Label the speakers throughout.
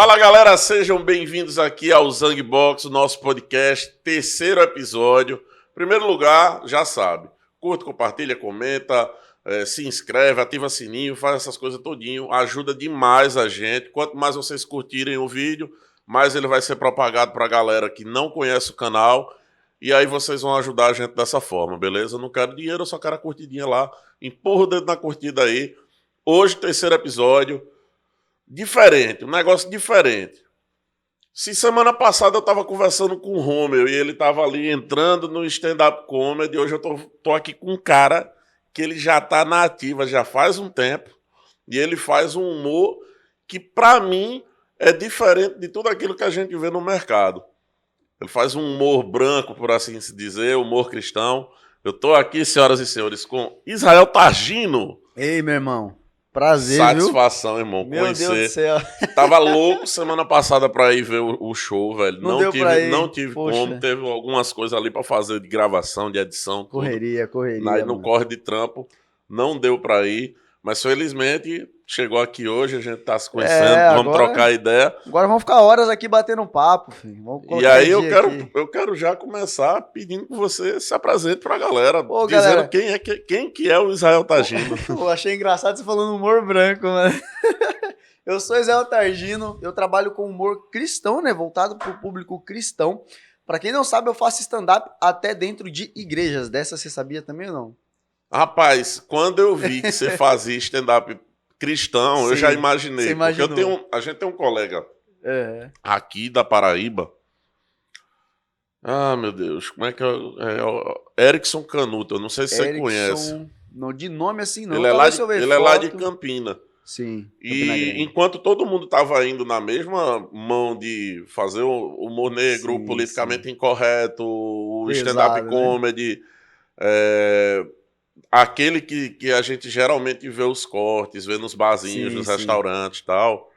Speaker 1: Fala galera, sejam bem-vindos aqui ao Zang Box, o nosso podcast, terceiro episódio. Em primeiro lugar, já sabe, curta, compartilha, comenta, se inscreve, ativa sininho, faz essas coisas todinho, ajuda demais a gente. Quanto mais vocês curtirem o vídeo, mais ele vai ser propagado para a galera que não conhece o canal. E aí vocês vão ajudar a gente dessa forma, beleza? Eu não quero dinheiro, eu só quero a curtidinha lá. Empurra o dedo na curtida aí. Hoje, terceiro episódio. Diferente, um negócio diferente. Se semana passada eu tava conversando com o Romeu e ele tava ali entrando no stand-up comedy, hoje eu tô aqui com um cara que ele já tá na ativa, já faz um tempo, e ele faz um humor que pra mim é diferente de tudo aquilo que a gente vê no mercado. Ele faz um humor branco, por assim se dizer, humor cristão. Eu tô aqui, senhoras e senhores, com Israel Targino.
Speaker 2: Ei, meu irmão. Prazer,
Speaker 1: satisfação,
Speaker 2: viu?
Speaker 1: Irmão,
Speaker 2: Meu
Speaker 1: conhecer.
Speaker 2: Deus do céu.
Speaker 1: Tava louco semana passada pra ir ver o show, velho.
Speaker 2: Não deu pra ir.
Speaker 1: Não tive
Speaker 2: Poxa.
Speaker 1: como. Teve algumas coisas ali pra fazer de gravação, de edição, tudo.
Speaker 2: Correria.
Speaker 1: Aí no corre de trampo, não deu pra ir. Mas felizmente chegou aqui hoje, a gente tá se conhecendo, vamos trocar ideia.
Speaker 2: Agora vamos ficar horas aqui batendo um papo, filho.
Speaker 1: E aí eu quero já começar pedindo que você se apresente pra galera,
Speaker 2: Ô,
Speaker 1: dizendo
Speaker 2: galera.
Speaker 1: quem que é o Israel Targino.
Speaker 2: Eu achei engraçado você falando humor branco, mano. Eu sou Israel Targino, eu trabalho com humor cristão, né? Voltado pro público cristão. Pra quem não sabe, eu faço stand-up até dentro de igrejas. Dessa você sabia também ou não?
Speaker 1: Rapaz, quando eu vi que você fazia stand-up cristão, eu
Speaker 2: Sim,
Speaker 1: já imaginei.
Speaker 2: você imaginou.
Speaker 1: Porque a gente tem um colega aqui da Paraíba. Ah, meu Deus, como é que é? Erickson Canuto, eu não sei se você conhece.
Speaker 2: Não, de nome assim não.
Speaker 1: Ele é lá de Campina.
Speaker 2: Sim.
Speaker 1: E enquanto todo mundo estava indo na mesma mão de fazer o humor negro,
Speaker 2: Sim,
Speaker 1: politicamente incorreto, o
Speaker 2: pesado,
Speaker 1: stand-up
Speaker 2: né?
Speaker 1: comedy, aquele que a gente geralmente vê os cortes, vê nos barzinhos,
Speaker 2: Sim,
Speaker 1: nos
Speaker 2: sim.
Speaker 1: restaurantes e tal,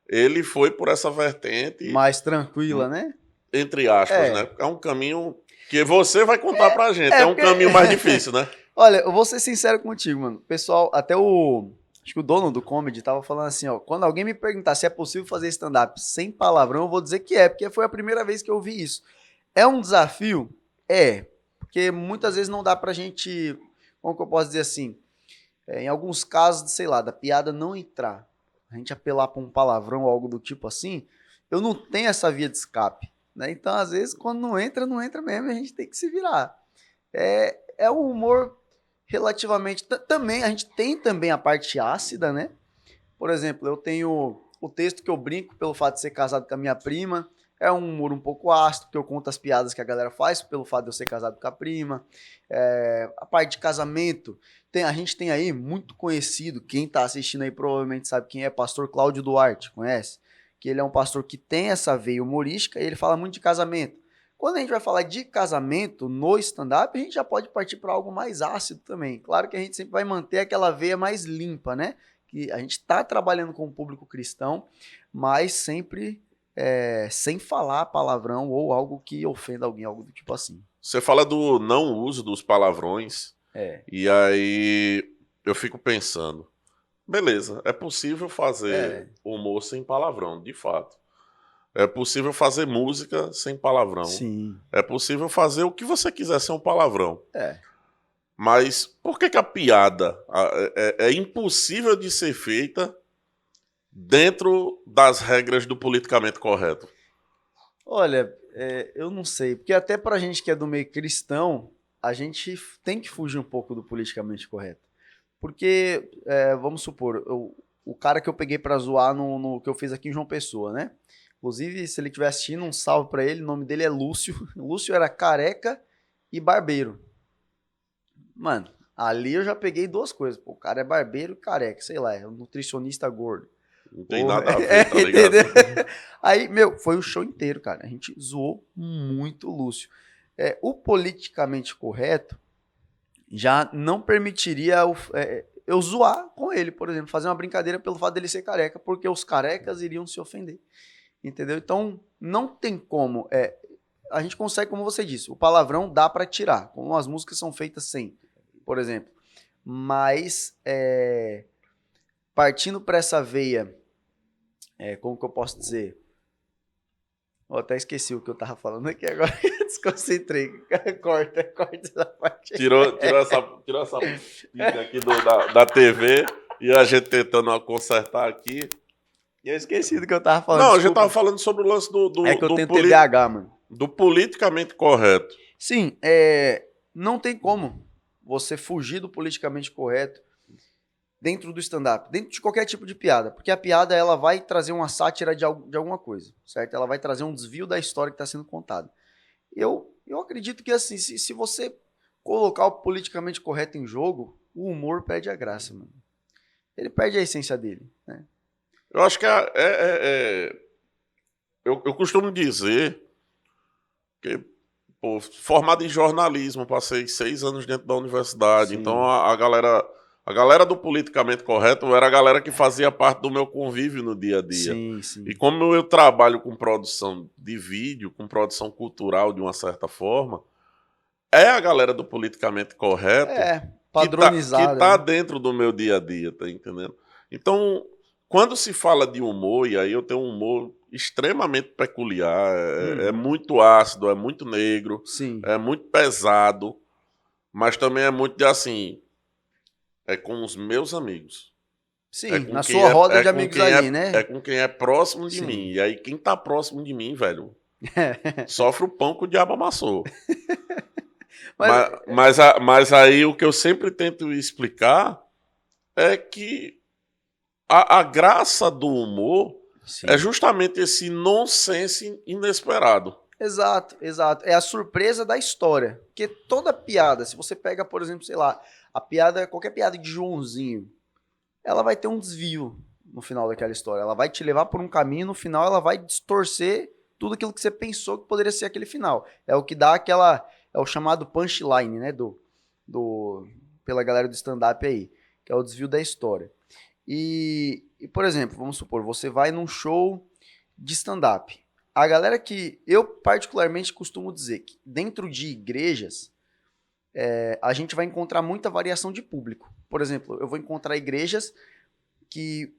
Speaker 1: ele foi por essa vertente,
Speaker 2: Mais tranquila, né?
Speaker 1: entre aspas, né? É um caminho que você vai contar pra gente, um
Speaker 2: porque-
Speaker 1: caminho mais difícil, né?
Speaker 2: Olha, eu vou ser sincero contigo, mano. Pessoal, até acho que o dono do comedy tava falando assim, ó. Quando alguém me perguntar se é possível fazer stand-up sem palavrão, eu vou dizer que é, porque foi a primeira vez que eu vi isso. É um desafio? É. Porque muitas vezes não dá pra gente, como que eu posso dizer assim, em alguns casos, sei lá, da piada não entrar, a gente apelar pra um palavrão ou algo do tipo assim, eu não tenho essa via de escape, né? Então, às vezes, quando não entra mesmo, a gente tem que se virar. É um humor relativamente... Também, a gente tem também a parte ácida, né? Por exemplo, eu tenho o texto que eu brinco pelo fato de ser casado com a minha prima. É um humor um pouco ácido, porque eu conto as piadas que a galera faz pelo fato de eu ser casado com a prima. A parte de casamento, a gente tem aí muito conhecido, quem tá assistindo aí provavelmente sabe quem é, pastor Cláudio Duarte, conhece? Que ele é um pastor que tem essa veia humorística e ele fala muito de casamento. Quando a gente vai falar de casamento no stand-up, a gente já pode partir para algo mais ácido também. Claro que a gente sempre vai manter aquela veia mais limpa, né? Que a gente está trabalhando com o público cristão, mas sempre sem falar palavrão ou algo que ofenda alguém, algo do tipo assim.
Speaker 1: Você fala do não uso dos palavrões, e aí eu fico pensando, beleza, é possível fazer humor sem palavrão, de fato. É possível fazer música sem palavrão.
Speaker 2: Sim.
Speaker 1: É possível fazer o que você quiser sem um palavrão.
Speaker 2: É.
Speaker 1: Mas por que a piada é impossível de ser feita dentro das regras do politicamente correto?
Speaker 2: Olha, eu não sei, porque até pra gente que é do meio cristão, a gente tem que fugir um pouco do politicamente correto. Porque, vamos supor, o cara que eu peguei pra zoar no que eu fiz aqui em João Pessoa, né? Inclusive, se ele estiver assistindo, um salve pra ele, o nome dele é Lúcio. Lúcio era careca e barbeiro. Mano, ali eu já peguei duas coisas. Pô, o cara é barbeiro e careca, sei lá, é um nutricionista gordo.
Speaker 1: Não tem nada a ver, tá ligado?
Speaker 2: Entendeu? Aí, foi o show inteiro, cara. A gente zoou muito o Lúcio. O politicamente correto já não permitiria eu zoar com ele, por exemplo, fazer uma brincadeira pelo fato dele ser careca, porque os carecas iriam se ofender. Entendeu? Então, não tem como. A gente consegue, como você disse, o palavrão dá pra tirar, como as músicas são feitas sem, por exemplo. Mas, partindo pra essa veia como que eu posso dizer? Eu até esqueci o que eu tava falando aqui agora. Desconcentrei. Corta essa parte.
Speaker 1: Tirou essa pilha aqui da TV e a gente tentando consertar aqui.
Speaker 2: Eu esqueci do que eu tava falando.
Speaker 1: Não, a gente
Speaker 2: desculpa.
Speaker 1: tava falando sobre o lance
Speaker 2: É que eu tenho TDAH, mano.
Speaker 1: do politicamente correto.
Speaker 2: Sim, não tem como você fugir do politicamente correto dentro do stand-up, dentro de qualquer tipo de piada, porque a piada ela vai trazer uma sátira de alguma coisa, certo? Ela vai trazer um desvio da história que está sendo contada. Eu acredito que assim, se você colocar o politicamente correto em jogo, o humor perde a graça, mano. Ele perde a essência dele, né?
Speaker 1: Eu acho que eu costumo dizer que, pô, formado em jornalismo, passei 6 anos dentro da universidade,
Speaker 2: Sim.
Speaker 1: então a galera do politicamente correto era a galera que fazia parte do meu convívio no dia a dia.
Speaker 2: Sim, sim.
Speaker 1: E como eu trabalho com produção de vídeo, com produção cultural de uma certa forma, é a galera do politicamente correto
Speaker 2: padronizada.
Speaker 1: que tá dentro do meu dia a dia, tá entendendo? Então, quando se fala de humor, e aí eu tenho um humor extremamente peculiar, é muito ácido, é muito negro,
Speaker 2: Sim.
Speaker 1: é muito pesado, mas também é muito de assim, é com os meus amigos.
Speaker 2: Sim, na sua roda de amigos ali, né?
Speaker 1: É com quem é próximo de
Speaker 2: Sim.
Speaker 1: mim. E aí quem tá próximo de mim, velho, sofre o pão que o diabo amassou. Mas aí o que eu sempre tento explicar é que a graça do humor é justamente esse nonsense inesperado.
Speaker 2: Exato, exato. É a surpresa da história. Porque toda piada, se você pega, por exemplo, sei lá, qualquer piada de Joãozinho, ela vai ter um desvio no final daquela história. Ela vai te levar por um caminho, no final ela vai distorcer tudo aquilo que você pensou que poderia ser aquele final. É o que dá é o chamado punchline, né, pela galera do stand-up aí, que é o desvio da história. E, por exemplo, vamos supor, você vai num show de stand-up. A galera que eu particularmente costumo dizer que dentro de igrejas, a gente vai encontrar muita variação de público. Por exemplo, eu vou encontrar igrejas que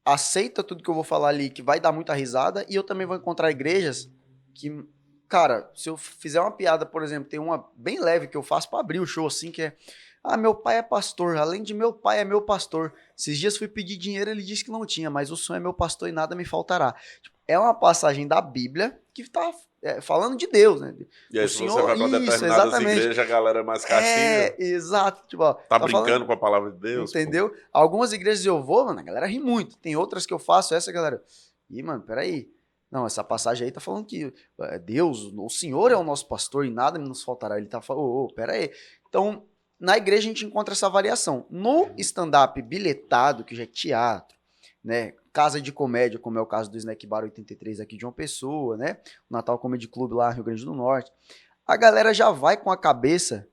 Speaker 2: aceita tudo que eu vou falar ali, que vai dar muita risada, e eu também vou encontrar igrejas que, cara, se eu fizer uma piada, por exemplo, tem uma bem leve que eu faço pra abrir o show, assim, que é: meu pai é pastor, além de meu pai é meu pastor. Esses dias fui pedir dinheiro, ele disse que não tinha, mas o Senhor é meu pastor e nada me faltará. É uma passagem da Bíblia que tá falando de Deus, né?
Speaker 1: E aí,
Speaker 2: o
Speaker 1: se
Speaker 2: Senhor,
Speaker 1: você vai pra determinadas igrejas, a galera é mais castiga.
Speaker 2: Exato. Tipo, ó,
Speaker 1: tá brincando falando com a palavra de Deus.
Speaker 2: Entendeu? Pô. Algumas igrejas eu vou, mano, a galera ri muito. Tem outras que eu faço, essa galera... Ih, mano, peraí. Não, essa passagem aí tá falando que Deus, o Senhor é o nosso pastor e nada nos faltará. Ele tá falando, peraí. Então, na igreja a gente encontra essa variação. No stand-up bilhetado, que já é teatro, né? Casa de comédia, como é o caso do Snack Bar 83 aqui de uma pessoa, né? O Natal Comedy Club lá no Rio Grande do Norte. A galera já vai com a cabeça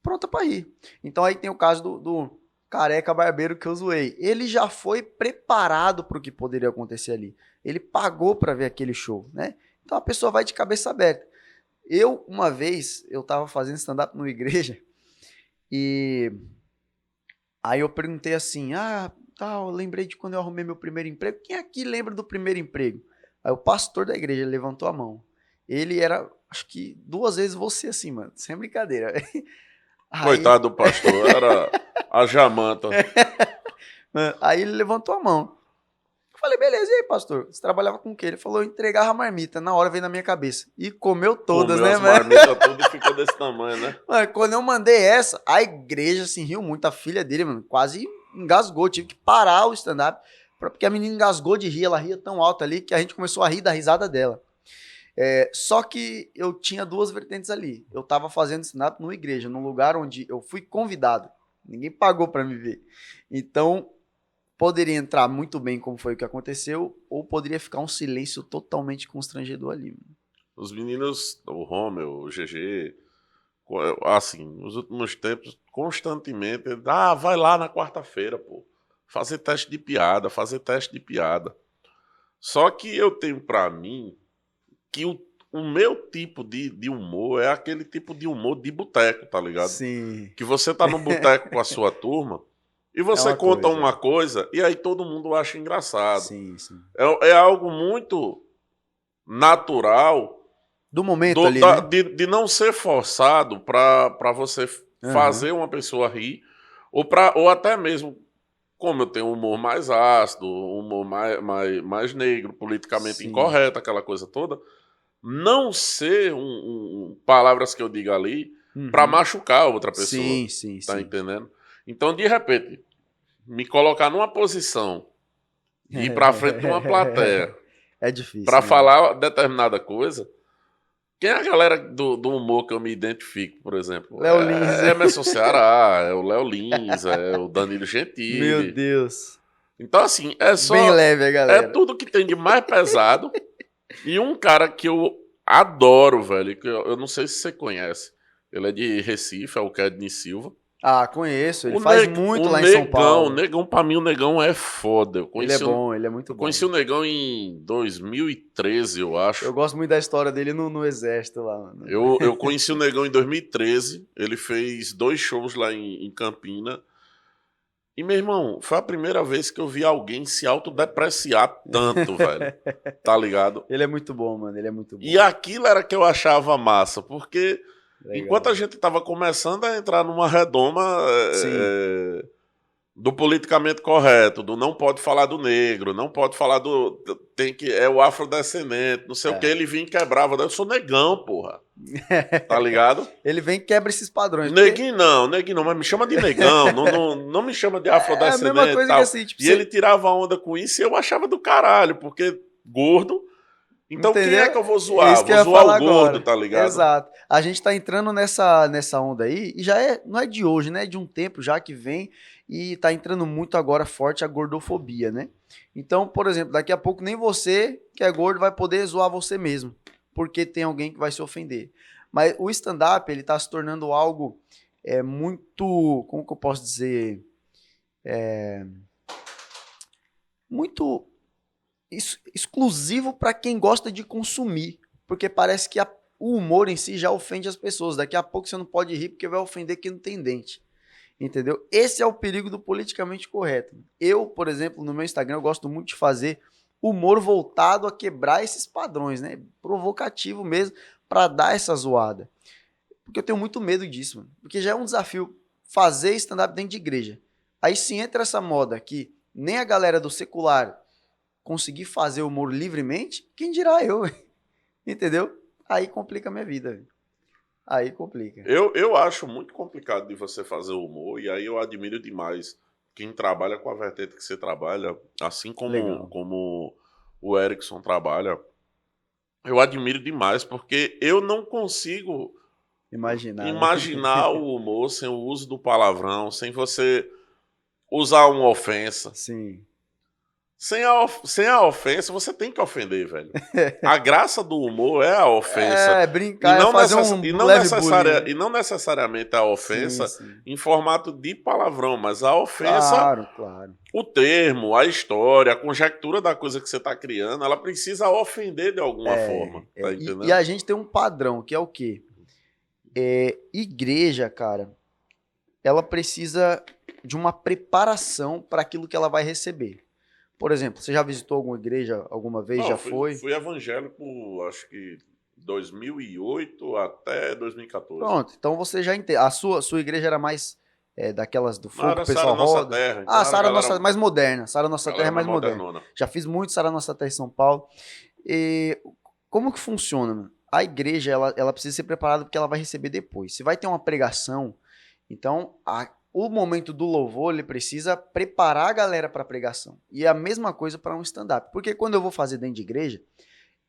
Speaker 2: pronta pra rir. Então aí tem o caso do careca barbeiro que eu zoei. Ele já foi preparado para o que poderia acontecer ali. Ele pagou para ver aquele show, né? Então a pessoa vai de cabeça aberta. Uma vez, eu tava fazendo stand-up numa igreja e aí eu perguntei assim, eu lembrei de quando eu arrumei meu primeiro emprego. Quem aqui lembra do primeiro emprego? Aí o pastor da igreja levantou a mão. Ele era, acho que 2 vezes você assim, mano. Sem brincadeira.
Speaker 1: Coitado do pastor, era a jamanta.
Speaker 2: Aí ele levantou a mão. Eu falei, beleza, e aí, pastor? Você trabalhava com o quê? Ele falou, eu entregava a marmita. Na hora veio na minha cabeça. E comeu todas,
Speaker 1: comeu
Speaker 2: né,
Speaker 1: as marmitas tudo e ficou desse tamanho, né?
Speaker 2: Mano, quando eu mandei essa, a igreja assim, riu muito. A filha dele, mano, quase engasgou. Tive que parar o stand-up, porque a menina engasgou de rir. Ela ria tão alto ali que a gente começou a rir da risada dela. Só que eu tinha 2 vertentes ali. Eu tava fazendo stand-up numa igreja, num lugar onde eu fui convidado. Ninguém pagou pra me ver. Então, poderia entrar muito bem como foi o que aconteceu, ou poderia ficar um silêncio totalmente constrangedor ali.
Speaker 1: Os meninos, o Romeu, o GG, assim, nos últimos tempos, constantemente, vai lá na quarta-feira, pô, fazer teste de piada. Só que eu tenho pra mim que o meu tipo de humor é aquele tipo de humor de boteco, tá ligado?
Speaker 2: Sim.
Speaker 1: Que você tá num boteco com a sua turma E você
Speaker 2: uma
Speaker 1: conta
Speaker 2: coisa.
Speaker 1: uma coisa e aí todo mundo acha engraçado.
Speaker 2: Sim, sim.
Speaker 1: É algo muito natural
Speaker 2: Do momento ali, né?
Speaker 1: de não ser forçado para você
Speaker 2: Aham.
Speaker 1: fazer uma pessoa rir, ou até mesmo, como eu tenho um humor mais ácido, um humor mais negro, politicamente
Speaker 2: Sim.
Speaker 1: incorreto, aquela coisa toda, não ser palavras que eu diga ali para
Speaker 2: Uhum.
Speaker 1: machucar a outra pessoa.
Speaker 2: Sim, sim,
Speaker 1: Tá
Speaker 2: sim.
Speaker 1: entendendo? Então, de repente, me colocar numa posição de ir para frente de uma plateia
Speaker 2: É
Speaker 1: para
Speaker 2: difícil, mano.
Speaker 1: falar determinada coisa. Quem é a galera do humor que eu me identifico, por exemplo?
Speaker 2: Léo Lins.
Speaker 1: É Emerson Ceará, é o Léo Lins, é o Danilo
Speaker 2: Meu
Speaker 1: Gentili.
Speaker 2: Deus.
Speaker 1: Então, assim,
Speaker 2: Bem leve a
Speaker 1: é
Speaker 2: galera.
Speaker 1: tudo que tem de mais pesado. E um cara que eu adoro, velho, que eu não sei se você conhece. Ele é de Recife, é o Kedney Silva.
Speaker 2: Ah, conheço. Ele
Speaker 1: O,
Speaker 2: faz
Speaker 1: neg,
Speaker 2: muito lá em São
Speaker 1: o
Speaker 2: Paulo.
Speaker 1: Negão, pra mim, o Negão é foda.
Speaker 2: Ele é bom, ele é muito
Speaker 1: Eu
Speaker 2: bom.
Speaker 1: conheci o Negão em 2013, eu acho.
Speaker 2: Eu gosto muito da história dele no exército lá, mano.
Speaker 1: Eu conheci o Negão em 2013. Ele fez 2 shows lá em Campina. E, meu irmão, foi a primeira vez que eu vi alguém se autodepreciar tanto, velho. Tá ligado?
Speaker 2: Ele é muito bom, mano. Ele é muito bom.
Speaker 1: E aquilo era que eu achava massa, porque enquanto
Speaker 2: Legal.
Speaker 1: a gente tava começando a entrar numa redoma
Speaker 2: Sim.
Speaker 1: do politicamente correto, do não pode falar do negro, não pode falar tem que é o afrodescendente, não sei o que,
Speaker 2: É.
Speaker 1: ele vinha e quebrava. Eu sou negão, porra. Tá ligado?
Speaker 2: Ele vem e quebra esses padrões. Porque
Speaker 1: Neguinho não, mas me chama de negão, não me chama de
Speaker 2: é a mesma
Speaker 1: afrodescendente e
Speaker 2: coisa que
Speaker 1: tal.
Speaker 2: assim, tipo,
Speaker 1: E ele
Speaker 2: você.
Speaker 1: tirava onda com isso e eu achava do caralho, porque gordo. Então quem
Speaker 2: Entendeu?
Speaker 1: é que eu vou
Speaker 2: É
Speaker 1: zoar?
Speaker 2: isso que
Speaker 1: Vou
Speaker 2: eu ia
Speaker 1: zoar o
Speaker 2: falar
Speaker 1: gordo,
Speaker 2: agora.
Speaker 1: tá ligado?
Speaker 2: Exato. A gente tá entrando nessa onda aí, e já não é de hoje, né? É de um tempo já que vem, e tá entrando muito agora forte a gordofobia, né? Então, por exemplo, daqui a pouco nem você, que é gordo, vai poder zoar você mesmo, porque tem alguém que vai se ofender. Mas o stand-up, ele tá se tornando algo muito, como que eu posso dizer? Muito exclusivo para quem gosta de consumir, porque parece que o humor em si já ofende as pessoas. Daqui a pouco você não pode rir porque vai ofender quem não tem dente. Entendeu? Esse é o perigo do politicamente correto. Eu, por exemplo, no meu Instagram, eu gosto muito de fazer humor voltado a quebrar esses padrões, né? Provocativo mesmo, para dar essa zoada. Porque eu tenho muito medo disso, mano. Porque já é um desafio fazer stand-up dentro de igreja. Aí se entra essa moda que nem a galera do secular conseguir fazer humor livremente, quem dirá eu, entendeu? Aí complica a minha vida. Aí complica.
Speaker 1: Eu acho muito complicado de você fazer humor, e aí eu admiro demais quem trabalha com a vertente que você trabalha, assim
Speaker 2: Legal.
Speaker 1: como o Erickson trabalha. Eu admiro demais, porque eu não consigo
Speaker 2: Imaginar, né?
Speaker 1: imaginar o humor sem o uso do palavrão, sem você usar uma ofensa.
Speaker 2: Sim.
Speaker 1: Sem a ofensa, você tem que ofender, velho. A graça do humor é a ofensa.
Speaker 2: Brincar, fazer um leve bullying, né?
Speaker 1: E não necessariamente a
Speaker 2: Sim,
Speaker 1: ofensa
Speaker 2: sim.
Speaker 1: em formato de palavrão, mas a ofensa,
Speaker 2: Claro, claro.
Speaker 1: o termo, a história, a conjectura da coisa que você está criando, ela precisa ofender de alguma forma. Tá
Speaker 2: E
Speaker 1: entendendo?
Speaker 2: a gente tem um padrão, que é o quê? Igreja, cara, ela precisa de uma preparação para aquilo que ela vai receber. Por exemplo, você já visitou alguma igreja alguma vez?
Speaker 1: Não,
Speaker 2: Já foi?
Speaker 1: fui evangélico, acho que 2008 até 2014.
Speaker 2: Pronto, então você já entende. A sua igreja era mais daquelas do
Speaker 1: Não,
Speaker 2: fogo,
Speaker 1: era
Speaker 2: o
Speaker 1: Sara
Speaker 2: pessoal
Speaker 1: Nossa
Speaker 2: roda.
Speaker 1: Terra, então
Speaker 2: Ah,
Speaker 1: era a
Speaker 2: Sara Nossa
Speaker 1: galera,
Speaker 2: mais moderna. Sara Nossa Terra
Speaker 1: galera
Speaker 2: é
Speaker 1: mais
Speaker 2: mais moderna.
Speaker 1: modernona.
Speaker 2: Já fiz muito Sara Nossa Terra em São Paulo. E como que funciona, mano? A igreja, ela precisa ser preparada porque ela vai receber depois. Se vai ter uma pregação, então o momento do louvor, ele precisa preparar a galera para a pregação. E é a mesma coisa para um stand-up. Porque quando eu vou fazer dentro de igreja,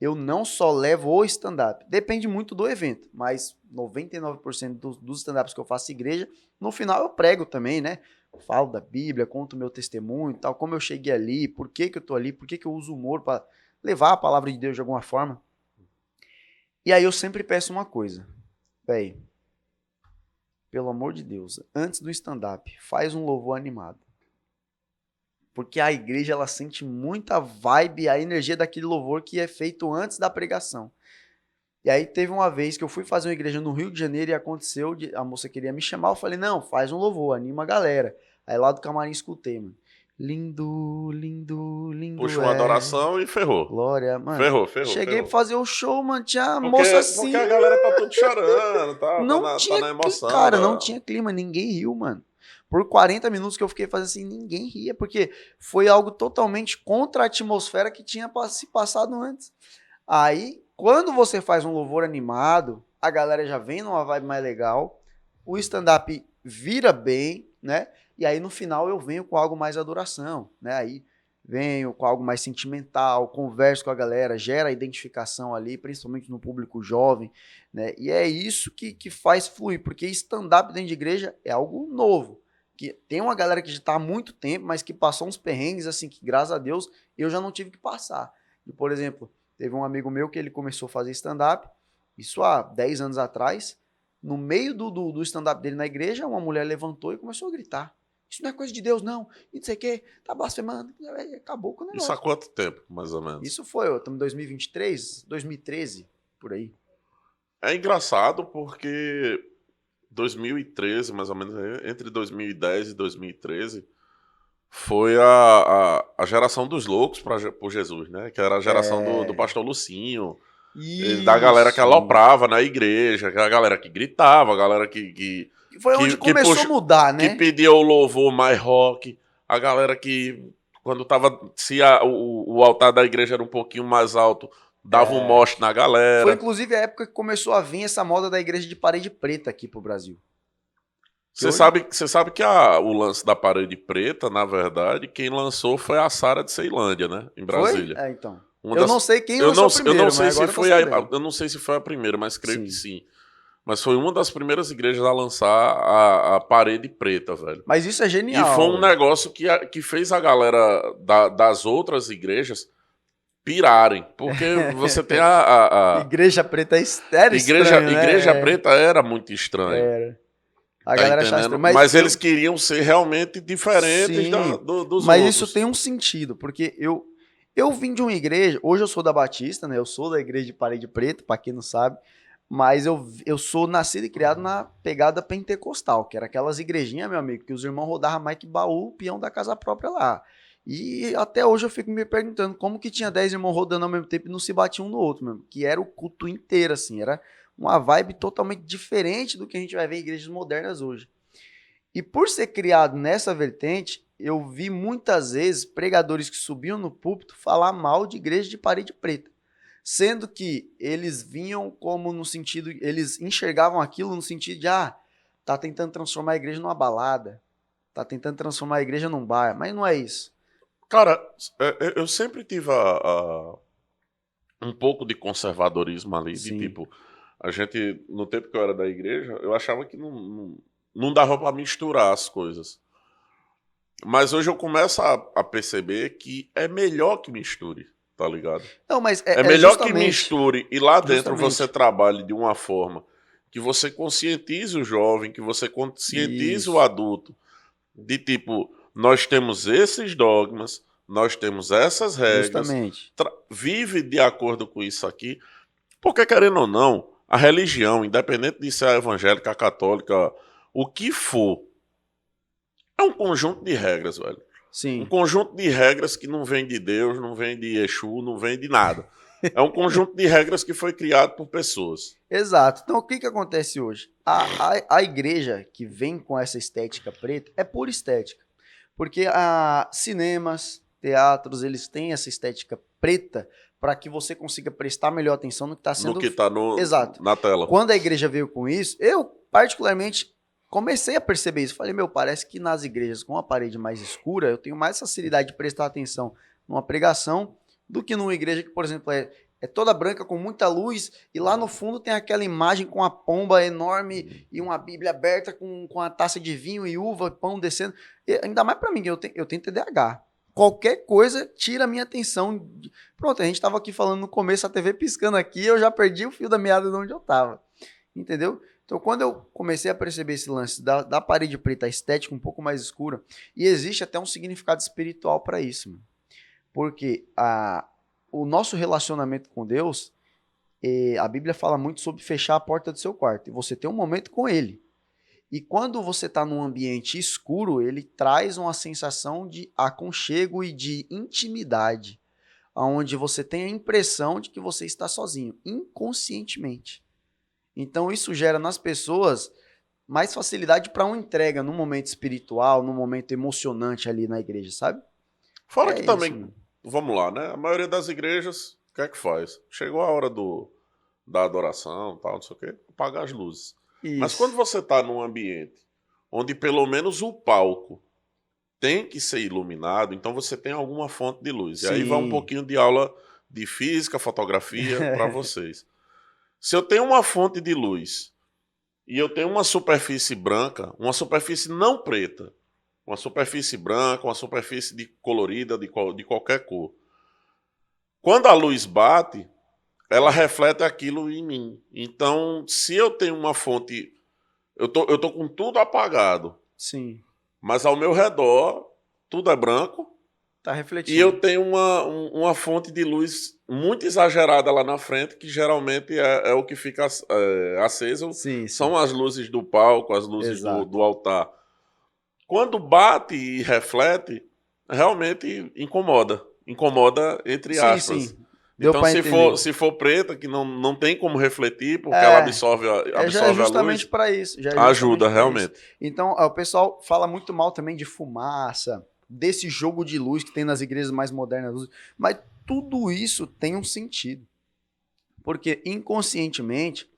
Speaker 2: eu não só levo o stand-up. Depende muito do evento, mas 99% dos stand-ups que eu faço em igreja, no final eu prego também, né? Falo da Bíblia, conto o meu testemunho e tal, como eu cheguei ali, por que que eu tô ali, por que que eu uso o humor para levar a palavra de Deus de alguma forma. E aí eu sempre peço uma coisa, véi, pelo amor de Deus, antes do stand-up, faz um louvor animado. Porque a igreja, ela sente muita vibe, a energia daquele louvor que é feito antes da pregação. E aí teve uma vez que eu fui fazer uma igreja no Rio de Janeiro e aconteceu, a moça queria me chamar, eu falei, não, faz um louvor, anima a galera. Aí lá do camarim escutei, mano. Lindo, lindo, lindo.
Speaker 1: Puxou uma adoração e ferrou.
Speaker 2: Glória, mano. Cheguei pra fazer o show, mano. Tinha moça assim.
Speaker 1: Porque a galera tá tudo chorando,
Speaker 2: não
Speaker 1: tá na emoção.
Speaker 2: Cara, não tinha clima, ninguém riu, mano. Por 40 minutos que eu fiquei fazendo assim, ninguém ria, porque foi algo totalmente contra a atmosfera que tinha se passado antes. Aí, quando você faz um louvor animado, a galera já vem numa vibe mais legal, o stand-up vira bem, né? E aí no final eu venho com algo mais adoração, né? Aí venho com algo mais sentimental, converso com a galera, gera identificação ali, principalmente no público jovem, né? E é isso que faz fluir, porque stand-up dentro de igreja é algo novo. Que tem uma galera que já está há muito tempo, mas que passou uns perrengues, assim, que graças a Deus eu já não tive que passar. E, por exemplo, teve um amigo meu que ele começou a fazer stand-up, isso há 10 anos atrás, no meio do stand-up dele na igreja, uma mulher levantou e começou a gritar. Isso não é coisa de Deus, não. E não sei o quê, tá blasfemando. Acabou com o negócio.
Speaker 1: Isso há quanto tempo, mais ou menos?
Speaker 2: Isso foi, estamos em 2023, 2013, por aí.
Speaker 1: É engraçado porque 2013, mais ou menos, entre 2010 e 2013, foi a geração dos loucos por Jesus, né? Que era a geração do pastor Lucinho, da galera que aloprava na igreja, a galera que gritava, a galera que
Speaker 2: foi onde começou a mudar, né?
Speaker 1: Que pedia o louvor mais rock, a galera que, quando tava, se o altar da igreja era um pouquinho mais alto, dava um moche na galera.
Speaker 2: Foi inclusive a época que começou a vir essa moda da igreja de parede preta aqui pro Brasil.
Speaker 1: Você sabe que o lance da parede preta, na verdade, quem lançou foi a Sara de Ceilândia, né? Em Brasília.
Speaker 2: Foi? Então. Não sei quem lançou primeiro,
Speaker 1: eu não sei se foi a primeira, mas creio que sim. Mas foi uma das primeiras igrejas a lançar a parede preta, velho.
Speaker 2: Mas isso é genial.
Speaker 1: E foi um negócio que fez a galera das outras igrejas pirarem. Porque você tem a
Speaker 2: Igreja preta era estranho, né?
Speaker 1: Igreja preta era muito estranho.
Speaker 2: Era. A galera achava estranho.
Speaker 1: Mas eles queriam ser realmente diferentes dos outros.
Speaker 2: Mas isso tem um sentido, porque eu vim de uma igreja, hoje eu sou da Batista, né? Eu sou da igreja de parede preta, pra quem não sabe. Mas eu sou nascido e criado na pegada pentecostal, que era aquelas igrejinhas, meu amigo, que os irmãos rodavam mais que baú, o peão da casa própria lá. E até hoje eu fico me perguntando como que tinha 10 irmãos rodando ao mesmo tempo e não se batiam um no outro, mesmo. Que era o culto inteiro, assim, era uma vibe totalmente diferente do que a gente vai ver em igrejas modernas hoje. E por ser criado nessa vertente, eu vi muitas vezes pregadores que subiam no púlpito falar mal de igreja de parede preta. Sendo que eles vinham como no sentido, eles enxergavam aquilo no sentido de, tá tentando transformar a igreja numa balada, tá tentando transformar a igreja num bar, mas não é isso.
Speaker 1: Cara, eu sempre tive um pouco de conservadorismo ali, de tipo, a gente, no tempo que eu era da igreja, eu achava que não dava pra misturar as coisas. Mas hoje eu começo a perceber que é melhor que misture. Tá ligado?
Speaker 2: Não, mas
Speaker 1: é melhor que misture e lá dentro você trabalhe de uma forma que você conscientize o jovem, que você conscientize o adulto. De tipo, nós temos esses dogmas, nós temos essas regras.
Speaker 2: Justamente.
Speaker 1: Vive de acordo com isso aqui. Porque, querendo ou não, a religião, independente de ser a evangélica, a católica, o que for, é um conjunto de regras, velho.
Speaker 2: Sim.
Speaker 1: Um conjunto de regras que não vem de Deus, não vem de Exu, não vem de nada. É um conjunto de regras que foi criado por pessoas.
Speaker 2: Exato. Então, o que acontece hoje? A igreja que vem com essa estética preta é pura estética. Porque cinemas, teatros, eles têm essa estética preta para que você consiga prestar melhor atenção no que está sendo...
Speaker 1: No que está na tela.
Speaker 2: Quando a igreja veio com isso, eu, particularmente... comecei a perceber isso. Falei, parece que nas igrejas com a parede mais escura, eu tenho mais facilidade de prestar atenção numa pregação do que numa igreja que, por exemplo, é toda branca com muita luz e lá no fundo tem aquela imagem com a pomba enorme e uma Bíblia aberta com a taça de vinho e uva, pão descendo. E ainda mais para mim, que eu tenho TDAH. Qualquer coisa tira a minha atenção. Pronto, a gente estava aqui falando no começo, a TV piscando aqui, eu já perdi o fio da meada de onde eu estava. Entendeu? Então, quando eu comecei a perceber esse lance da parede preta, a estética um pouco mais escura, e existe até um significado espiritual para isso, mano. Porque o nosso relacionamento com Deus, a Bíblia fala muito sobre fechar a porta do seu quarto, e você ter um momento com Ele. E quando você está num ambiente escuro, ele traz uma sensação de aconchego e de intimidade, onde você tem a impressão de que você está sozinho, inconscientemente. Então isso gera nas pessoas mais facilidade para uma entrega no momento espiritual, no momento emocionante ali na igreja, sabe?
Speaker 1: Fora
Speaker 2: É
Speaker 1: que
Speaker 2: isso,
Speaker 1: também,
Speaker 2: mano.
Speaker 1: vamos lá, né? A maioria das igrejas, o que é que faz? Chegou a hora da adoração, tal, não sei o quê, apagar as luzes. Mas quando
Speaker 2: Isso.
Speaker 1: você está num ambiente onde pelo menos o palco tem que ser iluminado, então você tem alguma fonte de luz. E aí vai um
Speaker 2: Sim.
Speaker 1: pouquinho de aula de física, fotografia para vocês. Se eu tenho uma fonte de luz e eu tenho uma superfície branca, uma superfície não preta, uma superfície branca, uma superfície colorida de qualquer cor. Quando a luz bate, ela reflete aquilo em mim. Então, se eu tenho uma fonte, eu tô com tudo apagado,
Speaker 2: Sim.
Speaker 1: mas ao meu redor tudo é branco
Speaker 2: Tá
Speaker 1: e eu
Speaker 2: refletindo.
Speaker 1: tenho uma fonte de luz muito exagerada lá na frente, que geralmente é o que fica aceso,
Speaker 2: Sim, sim.
Speaker 1: são as luzes do palco, as luzes
Speaker 2: Exato.
Speaker 1: do altar. Quando bate e reflete, realmente incomoda. Incomoda, entre
Speaker 2: Sim,
Speaker 1: aspas.
Speaker 2: sim. Deu
Speaker 1: Então,
Speaker 2: para
Speaker 1: se for,
Speaker 2: entender.
Speaker 1: se for preta, que não tem como refletir, porque ela
Speaker 2: É,
Speaker 1: absorve,
Speaker 2: já é
Speaker 1: absorve a
Speaker 2: justamente
Speaker 1: luz,
Speaker 2: para isso. Já é
Speaker 1: ajuda,
Speaker 2: justamente para isso.
Speaker 1: realmente.
Speaker 2: Então, o pessoal fala muito mal também de fumaça, desse jogo de luz que tem nas igrejas mais modernas. Mas tudo isso tem um sentido. Porque inconscientemente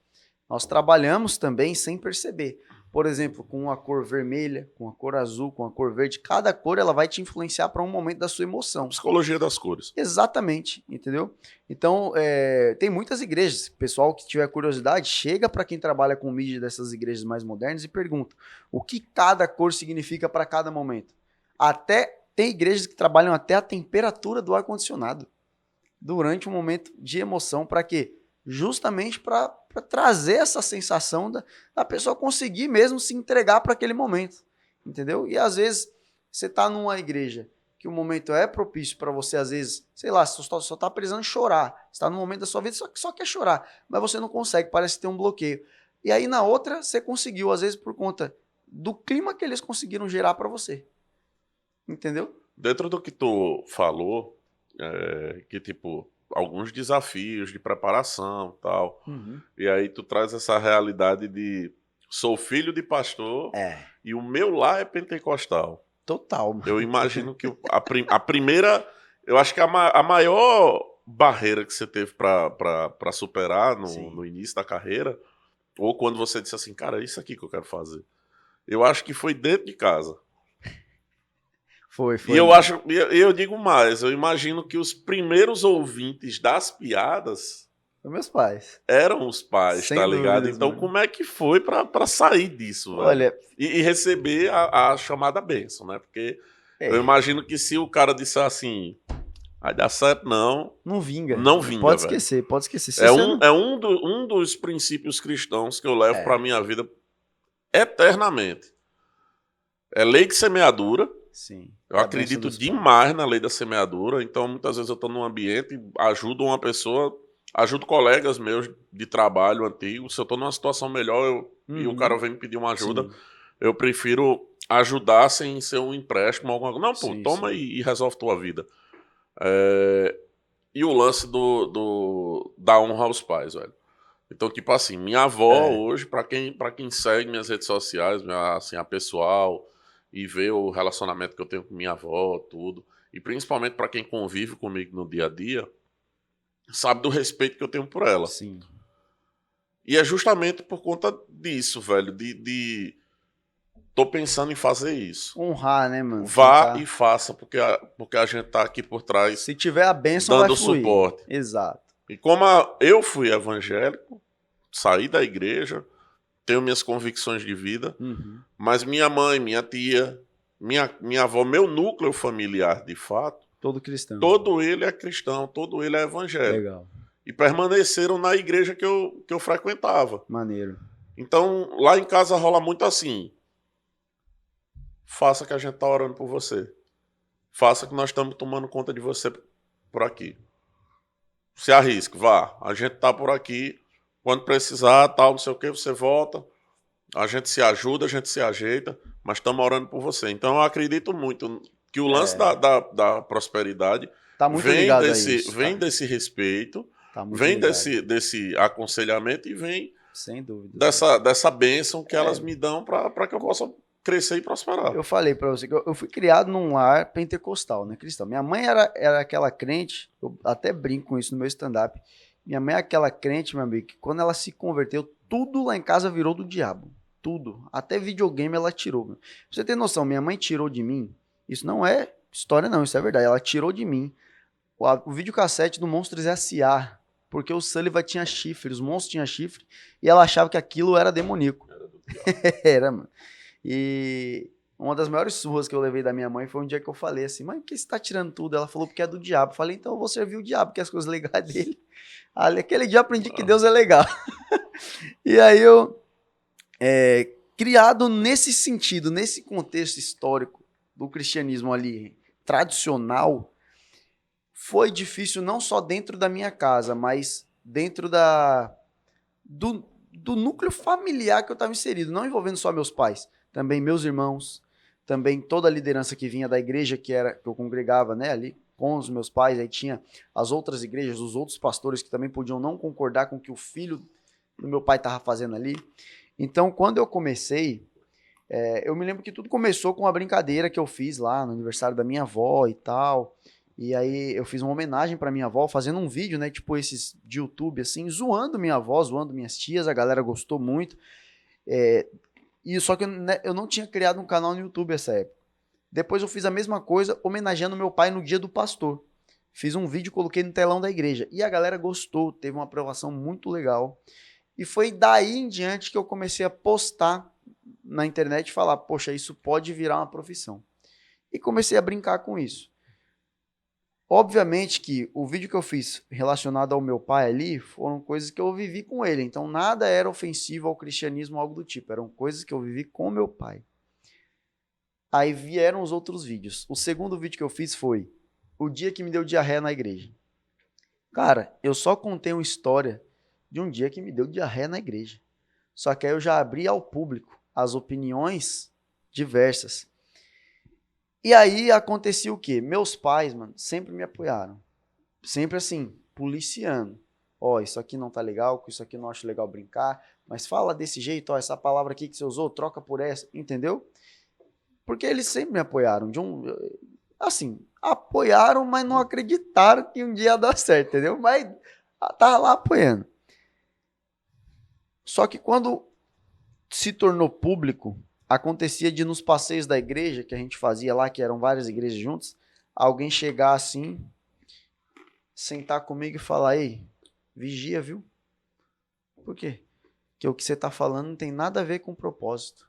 Speaker 2: nós trabalhamos também sem perceber. Por exemplo, com a cor vermelha, com a cor azul, com a cor verde, cada cor ela vai te influenciar para um momento da sua emoção.
Speaker 1: Psicologia das cores.
Speaker 2: Exatamente, entendeu? Então, tem muitas igrejas. Pessoal que tiver curiosidade, chega para quem trabalha com mídia dessas igrejas mais modernas e pergunta o que cada cor significa para cada momento. Até tem igrejas que trabalham até a temperatura do ar-condicionado durante um momento de emoção. Para quê? Justamente para trazer essa sensação da pessoa conseguir mesmo se entregar para aquele momento, entendeu? E às vezes você está numa igreja que o momento é propício para você, às vezes, sei lá, só tá precisando chorar, está no momento da sua vida só quer chorar, mas você não consegue, parece ter um bloqueio. E aí na outra você conseguiu, às vezes por conta do clima que eles conseguiram gerar para você, entendeu?
Speaker 1: Dentro do que tu falou, que tipo, alguns desafios de preparação e tal,
Speaker 2: Uhum.
Speaker 1: e aí tu traz essa realidade de sou filho de pastor
Speaker 2: É,
Speaker 1: e o meu lar é pentecostal.
Speaker 2: total, mano.
Speaker 1: Eu imagino que a primeira, eu acho que a maior barreira que você teve para superar
Speaker 2: Sim.
Speaker 1: no início da carreira, ou quando você disse assim, cara, é isso aqui que eu quero fazer. Eu acho que foi dentro de casa. E
Speaker 2: Foi,
Speaker 1: eu
Speaker 2: mano.
Speaker 1: acho, eu digo mais, eu imagino que os primeiros ouvintes das piadas
Speaker 2: Foi meus pais.
Speaker 1: eram os pais, tá
Speaker 2: Sem
Speaker 1: ligado?
Speaker 2: dúvidas,
Speaker 1: Então,
Speaker 2: mano.
Speaker 1: como é que foi pra sair disso, velho?
Speaker 2: Olha,
Speaker 1: E receber a chamada bênção, né? Porque eu
Speaker 2: é,
Speaker 1: imagino que se o cara disser assim, vai dar certo, não,
Speaker 2: não vinga.
Speaker 1: não vinga,
Speaker 2: Pode
Speaker 1: velho.
Speaker 2: esquecer, pode esquecer. Se
Speaker 1: É
Speaker 2: você
Speaker 1: um,
Speaker 2: não.
Speaker 1: é um dos princípios cristãos que eu levo pra
Speaker 2: É,
Speaker 1: minha vida eternamente. É lei de semeadura.
Speaker 2: sim.
Speaker 1: Eu
Speaker 2: E a benção
Speaker 1: acredito
Speaker 2: dos pais.
Speaker 1: demais na lei da semeadura, então muitas vezes eu estou num ambiente, ajudo uma pessoa, ajudo colegas meus de trabalho antigo. Se eu estou numa situação melhor e o cara
Speaker 2: Uhum.
Speaker 1: vem me pedir uma ajuda,
Speaker 2: Sim,
Speaker 1: eu prefiro ajudar sem ser um empréstimo, alguma coisa. Não, pô,
Speaker 2: sim,
Speaker 1: toma
Speaker 2: sim.
Speaker 1: e resolve tua vida. E o lance da honra aos pais, velho. Então, tipo assim, minha avó
Speaker 2: É,
Speaker 1: hoje, pra quem segue minhas redes sociais, assim, a pessoal, e vê o relacionamento que eu tenho com minha avó, tudo, e principalmente pra quem convive comigo no dia a dia, sabe do respeito que eu tenho por ela.
Speaker 2: sim.
Speaker 1: E é justamente por conta disso, velho, tô pensando em fazer isso.
Speaker 2: Honrar, né, mano?
Speaker 1: Vá e
Speaker 2: Tentar.
Speaker 1: faça, porque a gente tá aqui por trás
Speaker 2: Se tiver a bênção, vai
Speaker 1: dando
Speaker 2: fluir.
Speaker 1: suporte.
Speaker 2: Exato.
Speaker 1: E como eu fui evangélico, saí da igreja, tenho minhas convicções de vida,
Speaker 2: Uhum.
Speaker 1: mas minha mãe, minha tia, minha avó, meu núcleo familiar, de fato,
Speaker 2: Todo cristão.
Speaker 1: todo ele é cristão, todo ele é evangélico.
Speaker 2: Legal.
Speaker 1: E permaneceram na igreja que eu frequentava.
Speaker 2: Maneiro.
Speaker 1: Então, lá em casa rola muito assim, faça que a gente tá orando por você. Faça que nós estamos tomando conta de você por aqui. Se arrisque, vá. A gente tá por aqui. Quando precisar, tal, não sei o que, você volta. A gente se ajuda, a gente se ajeita, mas estamos orando por você. Então eu acredito muito que o lance da prosperidade
Speaker 2: Tá muito ligado a isso,
Speaker 1: vem
Speaker 2: tá?
Speaker 1: desse respeito,
Speaker 2: Tá muito
Speaker 1: vem
Speaker 2: ligado.
Speaker 1: desse aconselhamento e vem
Speaker 2: Sem dúvidas, mano.
Speaker 1: dessa bênção que elas me dão para que eu possa crescer e prosperar.
Speaker 2: Eu falei pra você que eu fui criado num lar pentecostal, né, cristão. Minha mãe era aquela crente, eu até brinco com isso no meu stand-up. Minha mãe é aquela crente, meu amigo, que quando ela se converteu, tudo lá em casa virou do diabo. Tudo. Até videogame ela tirou. Meu. Pra você ter noção, minha mãe tirou de mim. Isso não é história, não, isso é verdade. Ela tirou de mim o videocassete do Monstros S.A. Porque o Sullivan tinha chifre, os monstros tinham chifre, e ela achava que aquilo era demoníaco. Era, mano. E uma das maiores surras que eu levei da minha mãe foi um dia que eu falei assim, mãe, por que você tá tirando tudo? Ela falou, porque é do diabo. Eu falei, então eu vou servir o diabo, porque as coisas legais dele. Ali, aquele dia eu aprendi que Deus é legal. E aí eu, criado nesse sentido, nesse contexto histórico do cristianismo ali, tradicional, foi difícil não só dentro da minha casa, mas dentro do núcleo familiar que eu estava inserido, não envolvendo só meus pais, também meus irmãos, também toda a liderança que vinha da igreja que eu congregava, né, ali com os meus pais, aí tinha as outras igrejas, os outros pastores que também podiam não concordar com o que o filho do meu pai estava fazendo ali. Então, quando eu comecei, eu me lembro que tudo começou com uma brincadeira que eu fiz lá no aniversário da minha avó e tal. E aí eu fiz uma homenagem pra minha avó, fazendo um vídeo, né, tipo esses de YouTube, assim, zoando minha avó, zoando minhas tias, a galera gostou muito. E só que eu não tinha criado um canal no YouTube essa época. Depois eu fiz a mesma coisa, homenageando meu pai no dia do pastor. Fiz um vídeo, coloquei no telão da igreja. E a galera gostou, teve uma aprovação muito legal. E foi daí em diante que eu comecei a postar na internet e falar, poxa, isso pode virar uma profissão. E comecei a brincar com isso. Obviamente que o vídeo que eu fiz relacionado ao meu pai ali foram coisas que eu vivi com ele. Então nada era ofensivo ao cristianismo ou algo do tipo. Eram coisas que eu vivi com meu pai. Aí vieram os outros vídeos. O segundo vídeo que eu fiz foi o dia que me deu diarreia na igreja. Cara, eu só contei uma história de um dia que me deu diarreia na igreja. Só que aí eu já abri ao público as opiniões diversas. E aí acontecia o quê? Meus pais, mano, sempre me apoiaram. Sempre assim, policiando. Ó, isso aqui não tá legal, isso aqui não acho legal brincar, mas fala desse jeito, ó, essa palavra aqui que você usou, troca por essa, entendeu? Porque eles sempre me apoiaram. Assim, apoiaram, mas não acreditaram que um dia ia dar certo, entendeu? Mas tava lá apoiando. Só que quando se tornou público, acontecia de nos passeios da igreja, que a gente fazia lá, que eram várias igrejas juntas, alguém chegar assim, sentar comigo e falar, ei, vigia, viu? Por quê? Porque o que você está falando não tem nada a ver com o propósito.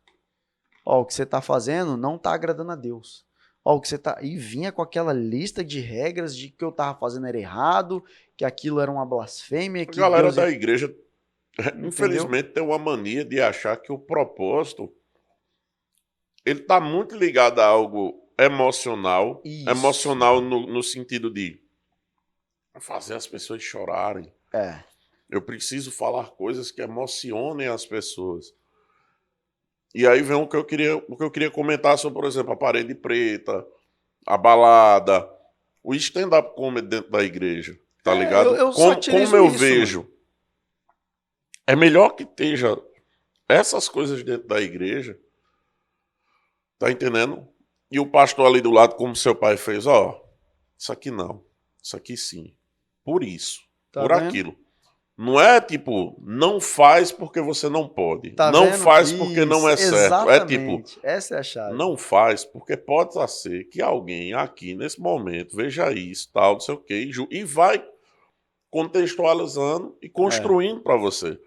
Speaker 2: Ó, o que você está fazendo não está agradando a Deus. Ó, o que você tá... E vinha com aquela lista de regras de que eu estava fazendo era errado, que aquilo era uma blasfêmia, que
Speaker 1: A galera
Speaker 2: Deus...
Speaker 1: da igreja,
Speaker 2: Entendeu?
Speaker 1: infelizmente, tem uma mania de achar que o propósito ele está muito ligado a algo emocional.
Speaker 2: Isso.
Speaker 1: Emocional no sentido de fazer as pessoas chorarem. Eu preciso falar coisas que emocionem as pessoas. E aí vem o que eu queria comentar sobre, por exemplo, a Parede Preta, a balada, o stand-up comedy dentro da igreja, tá ligado?
Speaker 2: Eu só
Speaker 1: Como eu
Speaker 2: isso,
Speaker 1: vejo,
Speaker 2: mano.
Speaker 1: é melhor que esteja essas coisas dentro da igreja, tá entendendo? E o pastor ali do lado, como seu pai fez, ó, isso aqui não, isso aqui sim, por isso,
Speaker 2: Tá
Speaker 1: por
Speaker 2: vendo?
Speaker 1: aquilo. Não é tipo, não faz porque você não pode.
Speaker 2: Tá
Speaker 1: Não
Speaker 2: vendo?
Speaker 1: faz porque não é certo. É tipo,
Speaker 2: Exatamente. Essa é a chave.
Speaker 1: não faz porque pode ser que alguém aqui nesse momento veja isso, tal, não sei o quê, e vai contextualizando e construindo para você.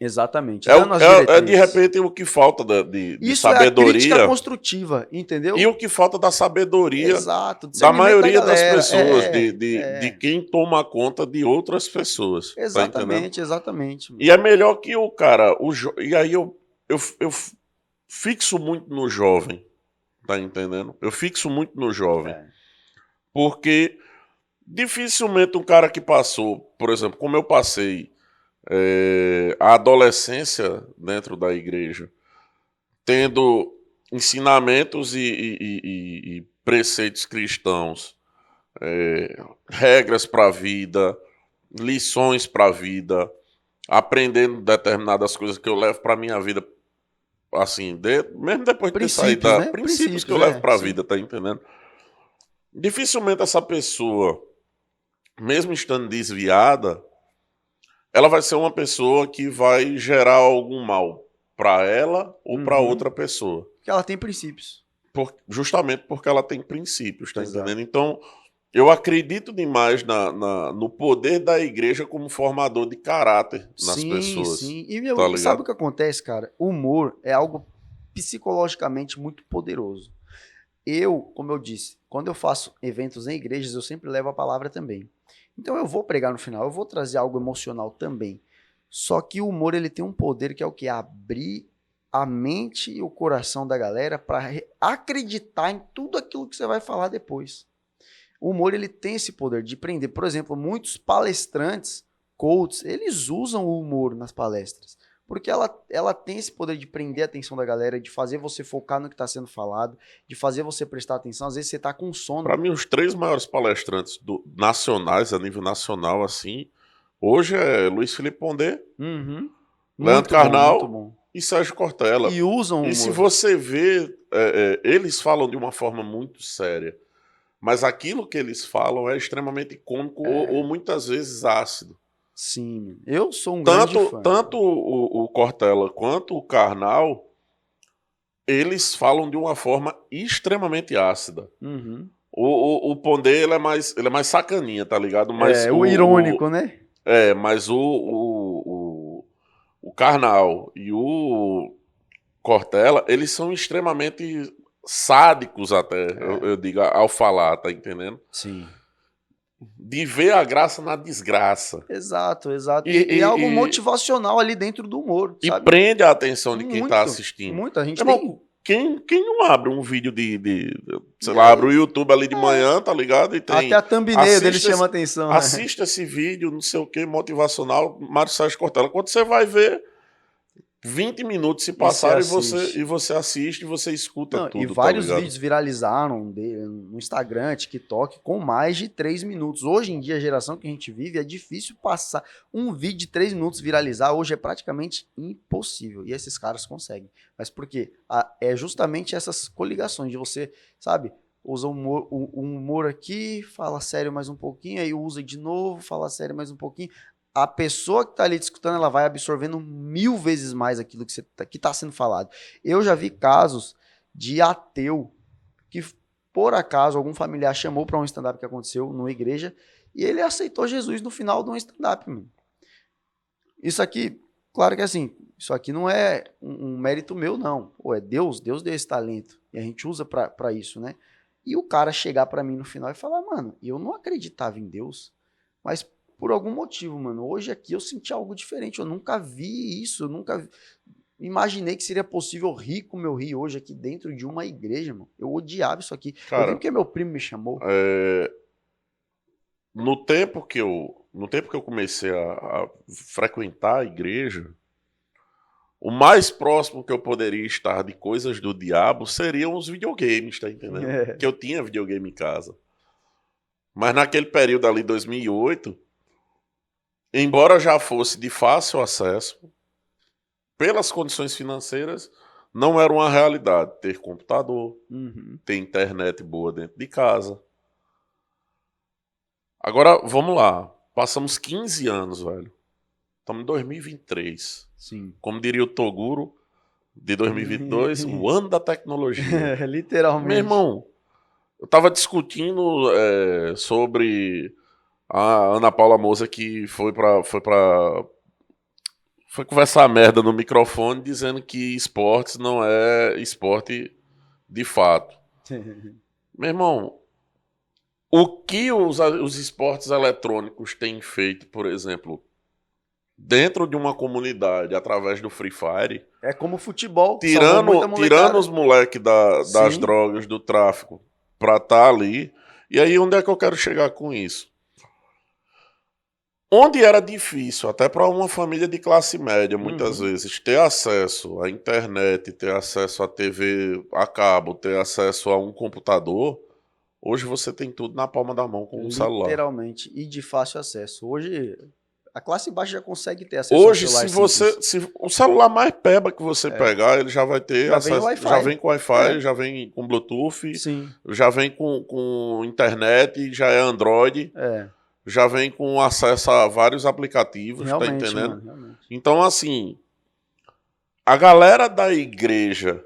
Speaker 2: Exatamente. Dando as
Speaker 1: É de
Speaker 2: diretrizes.
Speaker 1: repente o que falta de
Speaker 2: Isso é a
Speaker 1: sabedoria
Speaker 2: crítica construtiva, entendeu?
Speaker 1: e o que falta da sabedoria
Speaker 2: Exato.
Speaker 1: da
Speaker 2: Discernimento
Speaker 1: maioria das
Speaker 2: galera.
Speaker 1: pessoas, de quem toma conta de outras pessoas. Tá entendendo?
Speaker 2: Exatamente.
Speaker 1: E é melhor que o cara. E aí eu fixo muito no jovem. Tá entendendo? Eu fixo muito no jovem. Porque dificilmente um cara que passou, por exemplo, como eu passei a adolescência dentro da igreja, tendo ensinamentos e preceitos cristãos, regras para a vida, lições para a vida, aprendendo determinadas coisas que eu levo para minha vida, assim, mesmo depois de ter saído
Speaker 2: Princípios, né?
Speaker 1: princípios que eu levo para a
Speaker 2: sim.
Speaker 1: vida, tá entendendo? Dificilmente essa pessoa, mesmo estando desviada, ela vai ser uma pessoa que vai gerar algum mal para ela ou para outra pessoa.
Speaker 2: Porque ela tem princípios.
Speaker 1: Justamente porque ela tem princípios, tá
Speaker 2: Exato.
Speaker 1: entendendo? Então, eu acredito demais no poder da igreja como formador de caráter nas pessoas.
Speaker 2: Sim. E
Speaker 1: tá ligado?
Speaker 2: sabe o que acontece, cara? O humor é algo psicologicamente muito poderoso. Como eu disse, quando eu faço eventos em igrejas, eu sempre levo a palavra também. Então eu vou pregar no final, eu vou trazer algo emocional também. Só que o humor, ele tem um poder que é o quê? Abrir a mente e o coração da galera para acreditar em tudo aquilo que você vai falar depois. O humor, ele tem esse poder de prender. Por exemplo, muitos palestrantes, coaches, eles usam o humor nas palestras. Porque ela tem esse poder de prender a atenção da galera, de fazer você focar no que está sendo falado, de fazer você prestar atenção. Às vezes você está com sono.
Speaker 1: Para mim, os 3 maiores palestrantes nacionais, a nível nacional, assim, hoje é Luiz Felipe Pondé, Leandro Carnal e Sérgio Cortella.
Speaker 2: E usam o humor.
Speaker 1: E se você vê, eles falam de uma forma muito séria. Mas aquilo que eles falam é extremamente cômico ou muitas vezes ácido.
Speaker 2: Sim, eu sou um grande fã.
Speaker 1: Tanto o Cortella quanto o Karnal, eles falam de uma forma extremamente ácida. O Pondé, ele é mais sacaninha, tá ligado? Mas
Speaker 2: o irônico, né?
Speaker 1: Mas o Karnal e o Cortella, eles são extremamente sádicos até, eu digo, ao falar, tá entendendo?
Speaker 2: Sim.
Speaker 1: De ver a graça na desgraça.
Speaker 2: Exato. E é algo motivacional ali dentro do humor, sabe?
Speaker 1: E prende a atenção de quem tá assistindo.
Speaker 2: Muita gente
Speaker 1: Quem não abre um vídeo sei lá, abre o YouTube ali de manhã, tá ligado? E tem...
Speaker 2: Até a thumbnail dele chama atenção.
Speaker 1: Assista esse vídeo, não sei o que, motivacional, Mário Sérgio Cortella. Quando você vai ver, 20 minutos se passaram e você assiste e você escuta tudo.
Speaker 2: E vários vídeos viralizaram no Instagram, TikTok, com mais de 3 minutos. Hoje em dia, a geração que a gente vive, é difícil passar um vídeo de 3 minutos viralizar. Hoje é praticamente impossível. E esses caras conseguem. Mas por quê? É justamente essas coligações de você, sabe, usa um humor aqui, fala sério mais um pouquinho, aí usa de novo, fala sério mais um pouquinho. A pessoa que está ali discutindo, ela vai absorvendo 1000 vezes mais aquilo que está sendo falado. Eu já vi casos de ateu que, por acaso, algum familiar chamou para um stand-up que aconteceu numa igreja e ele aceitou Jesus no final de um stand-up, mano. Isso aqui, claro que assim, isso aqui não é um mérito meu, não. Pô, é Deus deu esse talento e a gente usa para isso, né? E o cara chegar para mim no final e falar, mano, eu não acreditava em Deus, mas por algum motivo, mano, hoje aqui eu senti algo diferente, eu nunca vi isso, eu nunca imaginei que seria possível rir como eu ri hoje aqui dentro de uma igreja, mano. Eu odiava isso aqui. Cara, eu vi porque meu primo me chamou.
Speaker 1: No tempo que eu comecei a frequentar a igreja, o mais próximo que eu poderia estar de coisas do diabo seriam os videogames, tá entendendo? Porque eu tinha videogame em casa. Mas naquele período ali, 2008, embora já fosse de fácil acesso, pelas condições financeiras, não era uma realidade ter computador, ter internet boa dentro de casa. Agora, vamos lá. Passamos 15 anos, velho. Estamos em 2023.
Speaker 2: Sim.
Speaker 1: Como diria o Toguro, de 2022, o ano da tecnologia.
Speaker 2: Literalmente.
Speaker 1: Meu irmão, eu tava discutindo sobre a Ana Paula Moza, que foi conversar merda no microfone dizendo que esportes não é esporte de fato. Meu irmão, o que os esportes eletrônicos têm feito, por exemplo, dentro de uma comunidade, através do Free Fire...
Speaker 2: É como futebol.
Speaker 1: Tirando os moleques das drogas, do tráfico, pra estar ali. E aí, onde é que eu quero chegar com isso? Onde era difícil, até para uma família de classe média, muitas vezes, ter acesso à internet, ter acesso à TV a cabo, ter acesso a um computador, hoje você tem tudo na palma da mão com um celular.
Speaker 2: Literalmente, e de fácil acesso. Hoje, a classe baixa já consegue ter acesso
Speaker 1: Hoje,
Speaker 2: ao celular
Speaker 1: se o celular mais peba que você pegar, ele já vai ter
Speaker 2: Já
Speaker 1: acesso,
Speaker 2: vem Wi-Fi.
Speaker 1: já vem com Wi-Fi,
Speaker 2: É.
Speaker 1: já vem com Bluetooth,
Speaker 2: Sim,
Speaker 1: já vem com internet, já é Android, já vem com acesso a vários aplicativos, tá
Speaker 2: realmente,
Speaker 1: entendendo?
Speaker 2: mano, realmente.
Speaker 1: Então, assim, a galera da igreja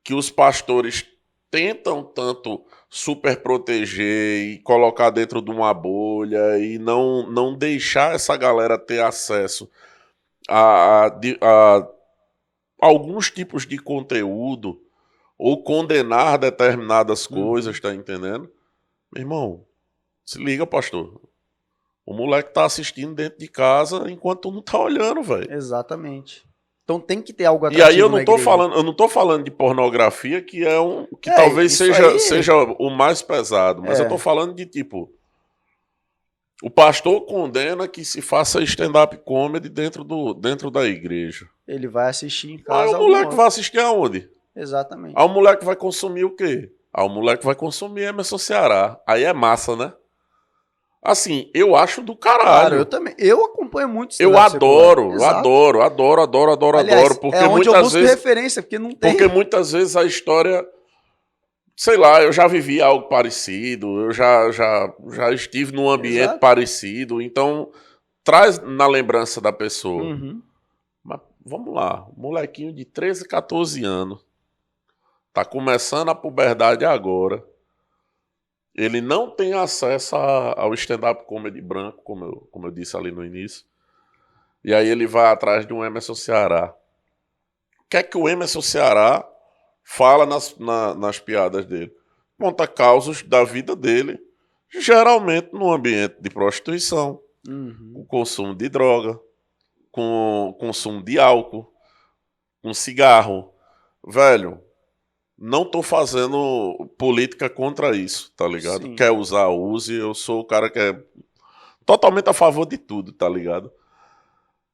Speaker 1: que os pastores tentam tanto super proteger e colocar dentro de uma bolha e não deixar essa galera ter acesso a alguns tipos de conteúdo ou condenar determinadas coisas, tá entendendo? Meu irmão, se liga, pastor. O moleque tá assistindo dentro de casa enquanto tu não tá olhando, velho.
Speaker 2: Exatamente. Então tem que ter algo
Speaker 1: E
Speaker 2: atrativo
Speaker 1: aí eu
Speaker 2: na
Speaker 1: não tô
Speaker 2: igreja.
Speaker 1: falando, eu não tô falando de pornografia, que é que
Speaker 2: É,
Speaker 1: talvez
Speaker 2: isso
Speaker 1: seja,
Speaker 2: aí-
Speaker 1: seja o mais pesado, mas eu tô falando de tipo, o pastor condena que se faça stand-up comedy dentro da igreja.
Speaker 2: Ele vai assistir em
Speaker 1: Aí
Speaker 2: casa
Speaker 1: o
Speaker 2: algum
Speaker 1: moleque
Speaker 2: outro.
Speaker 1: vai assistir aonde?
Speaker 2: Exatamente.
Speaker 1: Aí o moleque vai consumir o quê? Aí o moleque vai consumir Emerson Ceará. Aí é massa, né? Assim, eu acho do
Speaker 2: Claro,
Speaker 1: caralho.
Speaker 2: eu também. Eu acompanho muito
Speaker 1: Eu
Speaker 2: stand-up secular.
Speaker 1: adoro,
Speaker 2: Exato.
Speaker 1: adoro,
Speaker 2: Aliás,
Speaker 1: porque
Speaker 2: é onde eu
Speaker 1: muitas
Speaker 2: busco
Speaker 1: vezes,
Speaker 2: referência, porque não tem.
Speaker 1: porque muitas vezes a história, sei lá, eu já vivi algo parecido, eu já estive num ambiente
Speaker 2: Exato.
Speaker 1: parecido, então traz na lembrança da pessoa.
Speaker 2: Uhum.
Speaker 1: Mas vamos lá, um molequinho de 13, 14 anos, tá começando a puberdade agora. Ele não tem acesso ao stand-up comedy branco, como eu disse ali no início. E aí ele vai atrás de um Emerson Ceará. O que é que o Emerson Ceará fala nas piadas dele? Conta causos da vida dele, geralmente no ambiente de prostituição, com consumo de droga, com consumo de álcool, com cigarro. Velho, não tô fazendo política contra isso, tá ligado?
Speaker 2: Sim.
Speaker 1: Quer usar, use. Eu sou o cara que é totalmente a favor de tudo, tá ligado?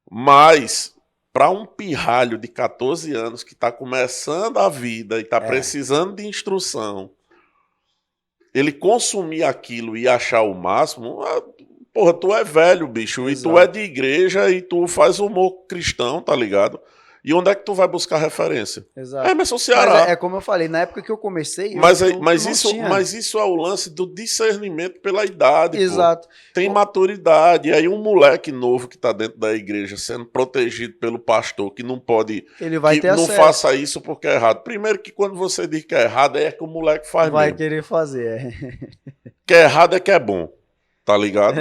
Speaker 1: Mas, para um pirralho de 14 anos que tá começando a vida e tá precisando de instrução, ele consumir aquilo e achar o máximo, porra, tu é velho, bicho,
Speaker 2: Exato.
Speaker 1: e tu é de igreja e tu faz humor cristão, tá ligado? E onde é que tu vai buscar referência?
Speaker 2: Exato.
Speaker 1: Emerson Ceará.
Speaker 2: Mas é como eu falei, na época que eu comecei.
Speaker 1: Mas
Speaker 2: eu não
Speaker 1: isso, isso é o lance do discernimento pela idade.
Speaker 2: Exato.
Speaker 1: Pô. Tem maturidade. E aí um moleque novo que tá dentro da igreja sendo protegido pelo pastor, que não pode.
Speaker 2: Ele vai
Speaker 1: que
Speaker 2: ter
Speaker 1: não
Speaker 2: acesso.
Speaker 1: faça isso porque é errado. Primeiro que quando você diz que é errado, é que o moleque faz
Speaker 2: Vai
Speaker 1: mesmo.
Speaker 2: querer fazer,
Speaker 1: Que é errado é que é bom. Tá ligado?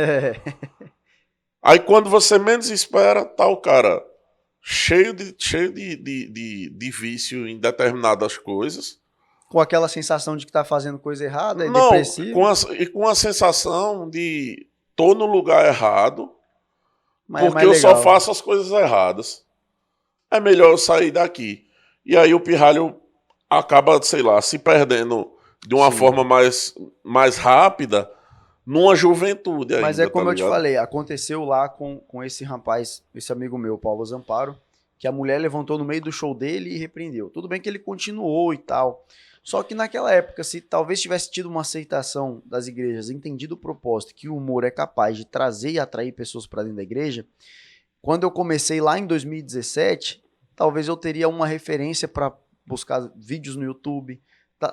Speaker 1: Aí quando você menos espera, tá o cara cheio de vício em determinadas coisas.
Speaker 2: Com aquela sensação de que tá fazendo coisa errada, é
Speaker 1: Não,
Speaker 2: depressivo.
Speaker 1: com a sensação de tô no lugar errado,
Speaker 2: Mas
Speaker 1: porque eu só faço as coisas erradas. É melhor eu sair daqui. E aí o pirralho acaba, sei lá, se perdendo de uma forma mais rápida numa juventude ainda.
Speaker 2: Mas é como
Speaker 1: tá
Speaker 2: eu te
Speaker 1: ligado?
Speaker 2: falei, aconteceu lá com esse rapaz, esse amigo meu, Paulo Zamparo, que a mulher levantou no meio do show dele e repreendeu. Tudo bem que ele continuou e tal. Só que naquela época, se talvez tivesse tido uma aceitação das igrejas, entendido o propósito que o humor é capaz de trazer e atrair pessoas para dentro da igreja, quando eu comecei lá em 2017, talvez eu teria uma referência para buscar vídeos no YouTube,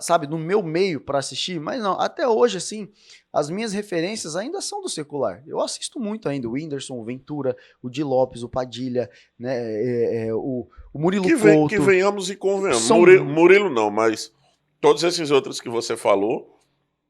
Speaker 2: sabe, no meu meio para assistir, mas não, até hoje, assim, as minhas referências ainda são do secular. Eu assisto muito ainda o Whindersson, o Ventura, o Di Lopes, o Padilha, né, o Murilo Couto.
Speaker 1: Que venhamos e convenhamos.
Speaker 2: São-
Speaker 1: Murilo não, mas todos esses outros que você falou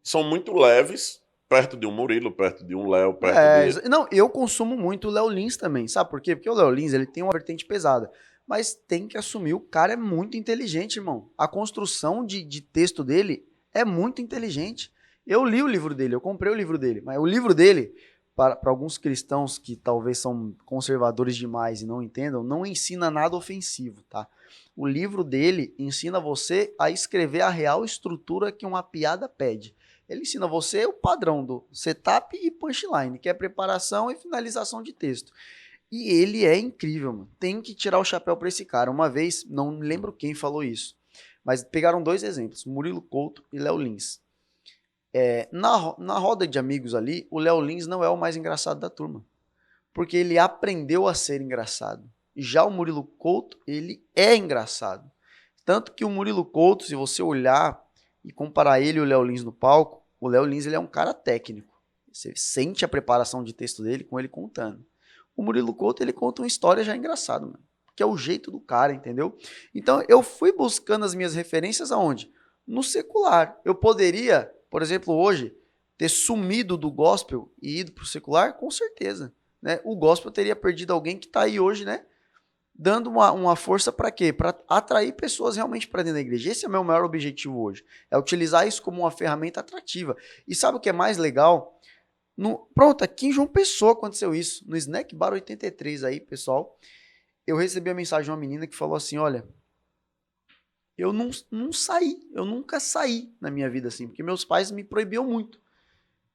Speaker 1: são muito leves, perto de um Murilo, perto de um Léo, perto de...
Speaker 2: Não, eu consumo muito o Léo Lins também, sabe por quê? Porque o Léo Lins, ele tem uma vertente pesada, mas tem que assumir, o cara é muito inteligente, irmão. A construção de texto dele é muito inteligente. Eu li o livro dele, eu comprei o livro dele, mas o livro dele, para alguns cristãos que talvez são conservadores demais e não entendam, não ensina nada ofensivo, tá? O livro dele ensina você a escrever a real estrutura que uma piada pede. Ele ensina você o padrão do setup e punchline, que é preparação e finalização de texto. E ele é incrível, mano. Tem que tirar o chapéu pra esse cara. Uma vez, não me lembro quem falou isso, mas pegaram 2 exemplos, Murilo Couto e Léo Lins. Na roda de amigos ali, o Léo Lins não é o mais engraçado da turma, porque ele aprendeu a ser engraçado. Já o Murilo Couto, ele é engraçado. Tanto que o Murilo Couto, se você olhar e comparar ele e o Léo Lins no palco, o Léo Lins ele é um cara técnico. Você sente a preparação de texto dele com ele contando. O Murilo Couto, ele conta uma história já engraçada, mano, que é o jeito do cara, entendeu? Então, eu fui buscando as minhas referências aonde? No secular. Eu poderia, por exemplo, hoje, ter sumido do gospel e ido pro secular? Com certeza. Né? O gospel teria perdido alguém que tá aí hoje, né? Dando uma força para quê? Para atrair pessoas realmente para dentro da igreja. Esse é o meu maior objetivo hoje. É utilizar isso como uma ferramenta atrativa. E sabe o que é mais legal? Pronto, aqui em João Pessoa aconteceu isso. No Snack Bar 83 aí, pessoal. Eu recebi a mensagem de uma menina que falou assim, olha, eu não saí, eu nunca saí na minha vida assim, porque meus pais me proibiam muito.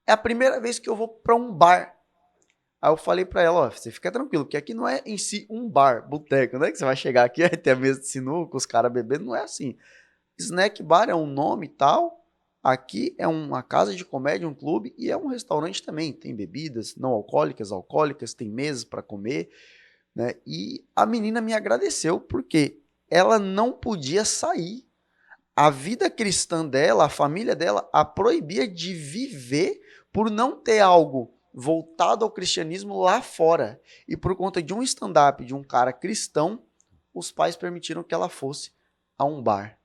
Speaker 2: É a primeira vez que eu vou para um bar. Aí eu falei pra ela, ó, você fica tranquilo, porque aqui não é em si um bar, boteco, não é que você vai chegar aqui e ter a mesa de sinuca, os caras bebendo, não é assim. Snack bar é um nome e tal, aqui é uma casa de comédia, um clube, e é um restaurante também, tem bebidas não alcoólicas, alcoólicas, tem mesas para comer, né? E a menina me agradeceu, porque ela não podia sair. A vida cristã dela, a família dela, a proibia de viver por não ter algo voltado ao cristianismo lá fora. E por conta de um stand-up de um cara cristão, os pais permitiram que ela fosse a um bar.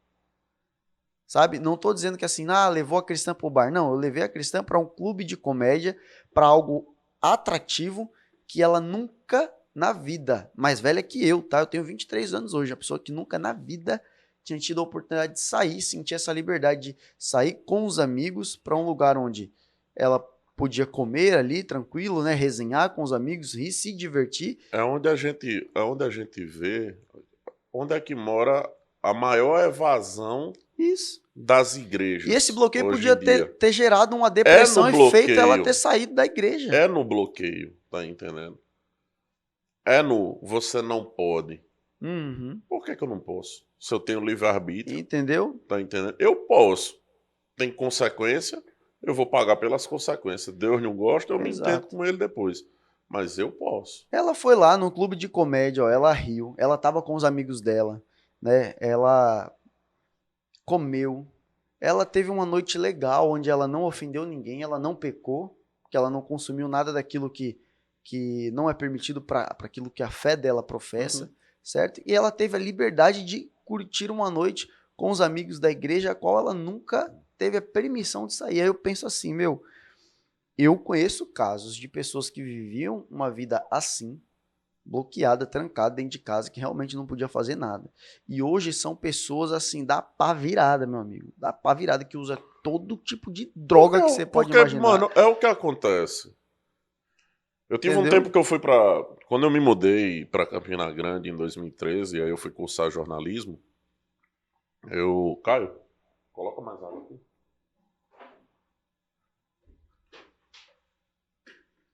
Speaker 2: Sabe? Não estou dizendo que assim, levou a cristã para o bar. Não, eu levei a cristã para um clube de comédia, para algo atrativo que ela nunca na vida, mais velha que eu, tá? Eu tenho 23 anos hoje, a pessoa que nunca na vida tinha tido a oportunidade de sair, sentir essa liberdade de sair com os amigos para um lugar onde ela podia comer ali, tranquilo, né? Resenhar com os amigos, rir, se divertir.
Speaker 1: É onde a gente vê onde é que mora a maior evasão
Speaker 2: Isso.
Speaker 1: das igrejas
Speaker 2: E esse bloqueio
Speaker 1: hoje
Speaker 2: podia
Speaker 1: em dia.
Speaker 2: ter gerado uma
Speaker 1: É no
Speaker 2: depressão e feito ela ter
Speaker 1: bloqueio.
Speaker 2: saído da igreja.
Speaker 1: É no bloqueio, tá entendendo? É no você não pode.
Speaker 2: Uhum.
Speaker 1: Por que eu não posso? Se eu tenho livre-arbítrio,
Speaker 2: Entendeu?
Speaker 1: tá entendendo? Eu posso. Tem consequência, eu vou pagar pelas consequências. Deus não gosta, eu me entendo
Speaker 2: Exato.
Speaker 1: com ele depois. Mas eu posso.
Speaker 2: Ela foi lá no clube de comédia, ó, ela riu, ela tava com os amigos dela, né? Ela comeu, ela teve uma noite legal onde ela não ofendeu ninguém, ela não pecou, que ela não consumiu nada daquilo que não é permitido para aquilo que a fé dela professa, certo? E ela teve a liberdade de curtir uma noite com os amigos da igreja, a qual ela nunca teve a permissão de sair. Aí eu penso assim, meu, eu conheço casos de pessoas que viviam uma vida assim, bloqueada, trancada dentro de casa, que realmente não podia fazer nada. E hoje são pessoas assim, da pá virada, meu amigo. Da pá virada, que usa todo tipo de droga que você pode
Speaker 1: Porque,
Speaker 2: imaginar.
Speaker 1: mano, é o que acontece. Eu tive um
Speaker 2: Entendeu?
Speaker 1: tempo que eu fui pra. Quando eu me mudei pra Campina Grande em 2013, aí eu fui cursar jornalismo. Caio, coloca mais água aqui.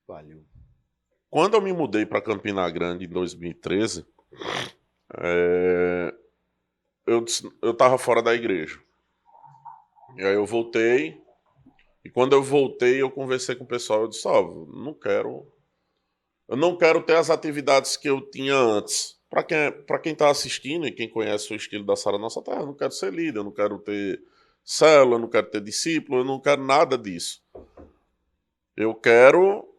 Speaker 2: Valeu.
Speaker 1: Quando eu me mudei pra Campina Grande em 2013, eu tava fora da igreja. E aí eu voltei. E quando eu voltei, eu conversei com o pessoal. Eu disse: ó, eu não quero ter as atividades que eu tinha antes. Para quem tá assistindo e quem conhece o estilo da Sara Nossa Terra, eu não quero ser líder, eu não quero ter célula, eu não quero ter discípulo, eu não quero nada disso. Eu quero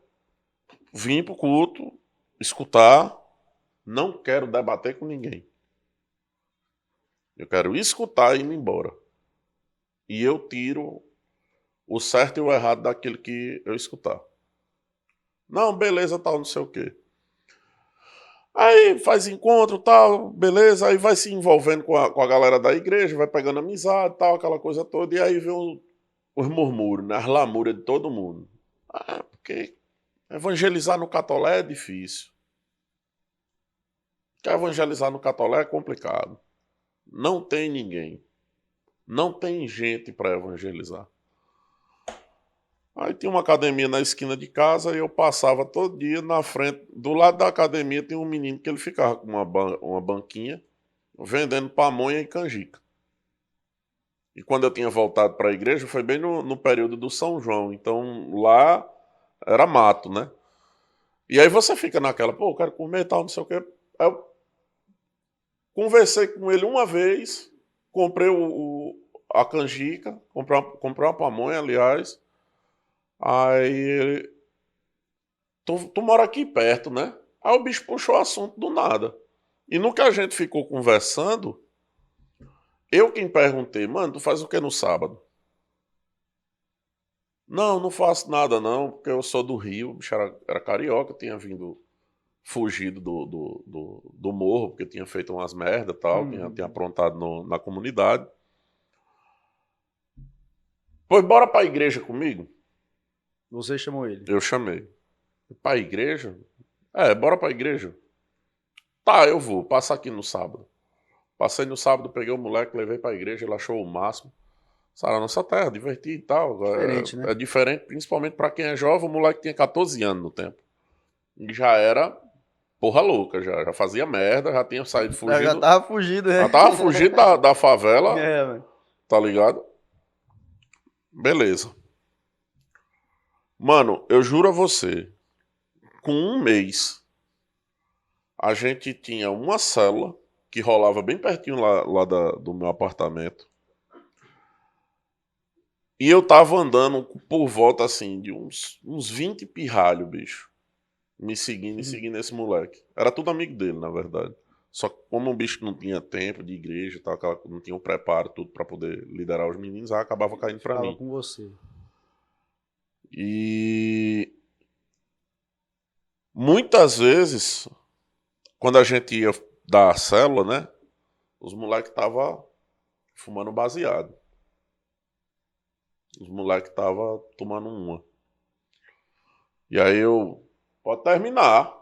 Speaker 1: vir pro culto, escutar, não quero debater com ninguém. Eu quero escutar e ir embora. E eu tiro o certo e o errado daquilo que eu escutar. Não, beleza, tal, não sei o quê. Aí faz encontro, tal, beleza, aí vai se envolvendo com a galera da igreja, vai pegando amizade, tal, aquela coisa toda, e aí vem os murmúrios, né, as lamúrias de todo mundo. Porque evangelizar no catolé é difícil. Porque evangelizar no catolé é complicado. Não tem ninguém. Não tem gente para evangelizar. Aí tinha uma academia na esquina de casa e eu passava todo dia na frente. Do lado da academia tem um menino que ele ficava com uma banquinha vendendo pamonha e canjica. E quando eu tinha voltado para a igreja foi bem no período do São João. Então lá era mato, né? E aí você fica naquela, pô, eu quero comer e tal, não sei o quê. Aí eu conversei com ele uma vez, comprei a canjica, comprei uma pamonha, aliás. Aí ele, tu mora aqui perto, né? Aí o bicho puxou o assunto do nada. E no que a gente ficou conversando, eu quem perguntei, mano, tu faz o que no sábado? Não, não faço nada não, porque eu sou do Rio, o bicho era carioca, tinha vindo fugido do morro, porque tinha feito umas merda e tal, tinha aprontado na comunidade. Pois bora pra igreja comigo?
Speaker 2: Você chamou ele.
Speaker 1: Eu chamei. Pra igreja? É, bora pra igreja. Tá, eu vou, passa aqui no sábado. Passei no sábado, peguei o moleque, levei pra igreja, ele achou o máximo. Sara, nossa terra, divertido e tal.
Speaker 2: Diferente, né?
Speaker 1: É diferente, principalmente pra quem é jovem. O moleque tinha 14 anos no tempo. E já era porra louca, já fazia merda, já tinha saído
Speaker 2: Já
Speaker 1: fugido.
Speaker 2: tava fugido, né?
Speaker 1: Já tava fugindo da favela,
Speaker 2: É, mano.
Speaker 1: tá ligado? Beleza. Mano, eu juro a você, com um mês, a gente tinha uma célula que rolava bem pertinho lá do meu apartamento. E eu tava andando por volta, assim, de uns 20 pirralhos, bicho. Me seguindo e seguindo esse moleque. Era tudo amigo dele, na verdade. Só que como o bicho não tinha tempo de igreja, tal, não tinha o preparo, tudo pra poder liderar os meninos, aí acabava caindo pra
Speaker 2: Fala
Speaker 1: mim.
Speaker 2: com você.
Speaker 1: E muitas vezes, quando a gente ia dar a célula, né? Os moleques estavam fumando baseado. Os moleques estavam tomando uma. E aí eu, pode terminar.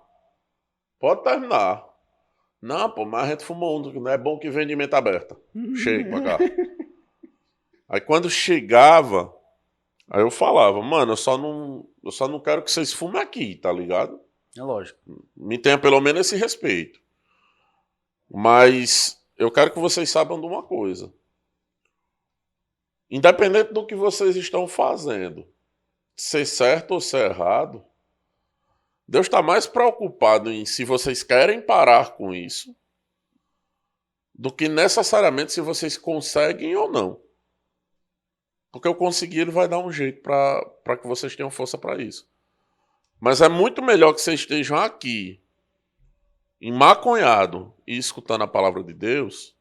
Speaker 1: Pode terminar. Não, pô, mas a gente fumou um, não é bom que vem de mente aberta. Chega pra cá. Aí quando chegava, aí eu falava, mano, eu só não quero que vocês fumem aqui, tá ligado?
Speaker 2: É lógico.
Speaker 1: Me tenha pelo menos esse respeito. Mas eu quero que vocês saibam de uma coisa. Independente do que vocês estão fazendo, ser certo ou ser errado, Deus está mais preocupado em se vocês querem parar com isso do que necessariamente se vocês conseguem ou não. Porque eu conseguir, ele vai dar um jeito para que vocês tenham força para isso. Mas é muito melhor que vocês estejam aqui, emaconhado e escutando a palavra de Deus,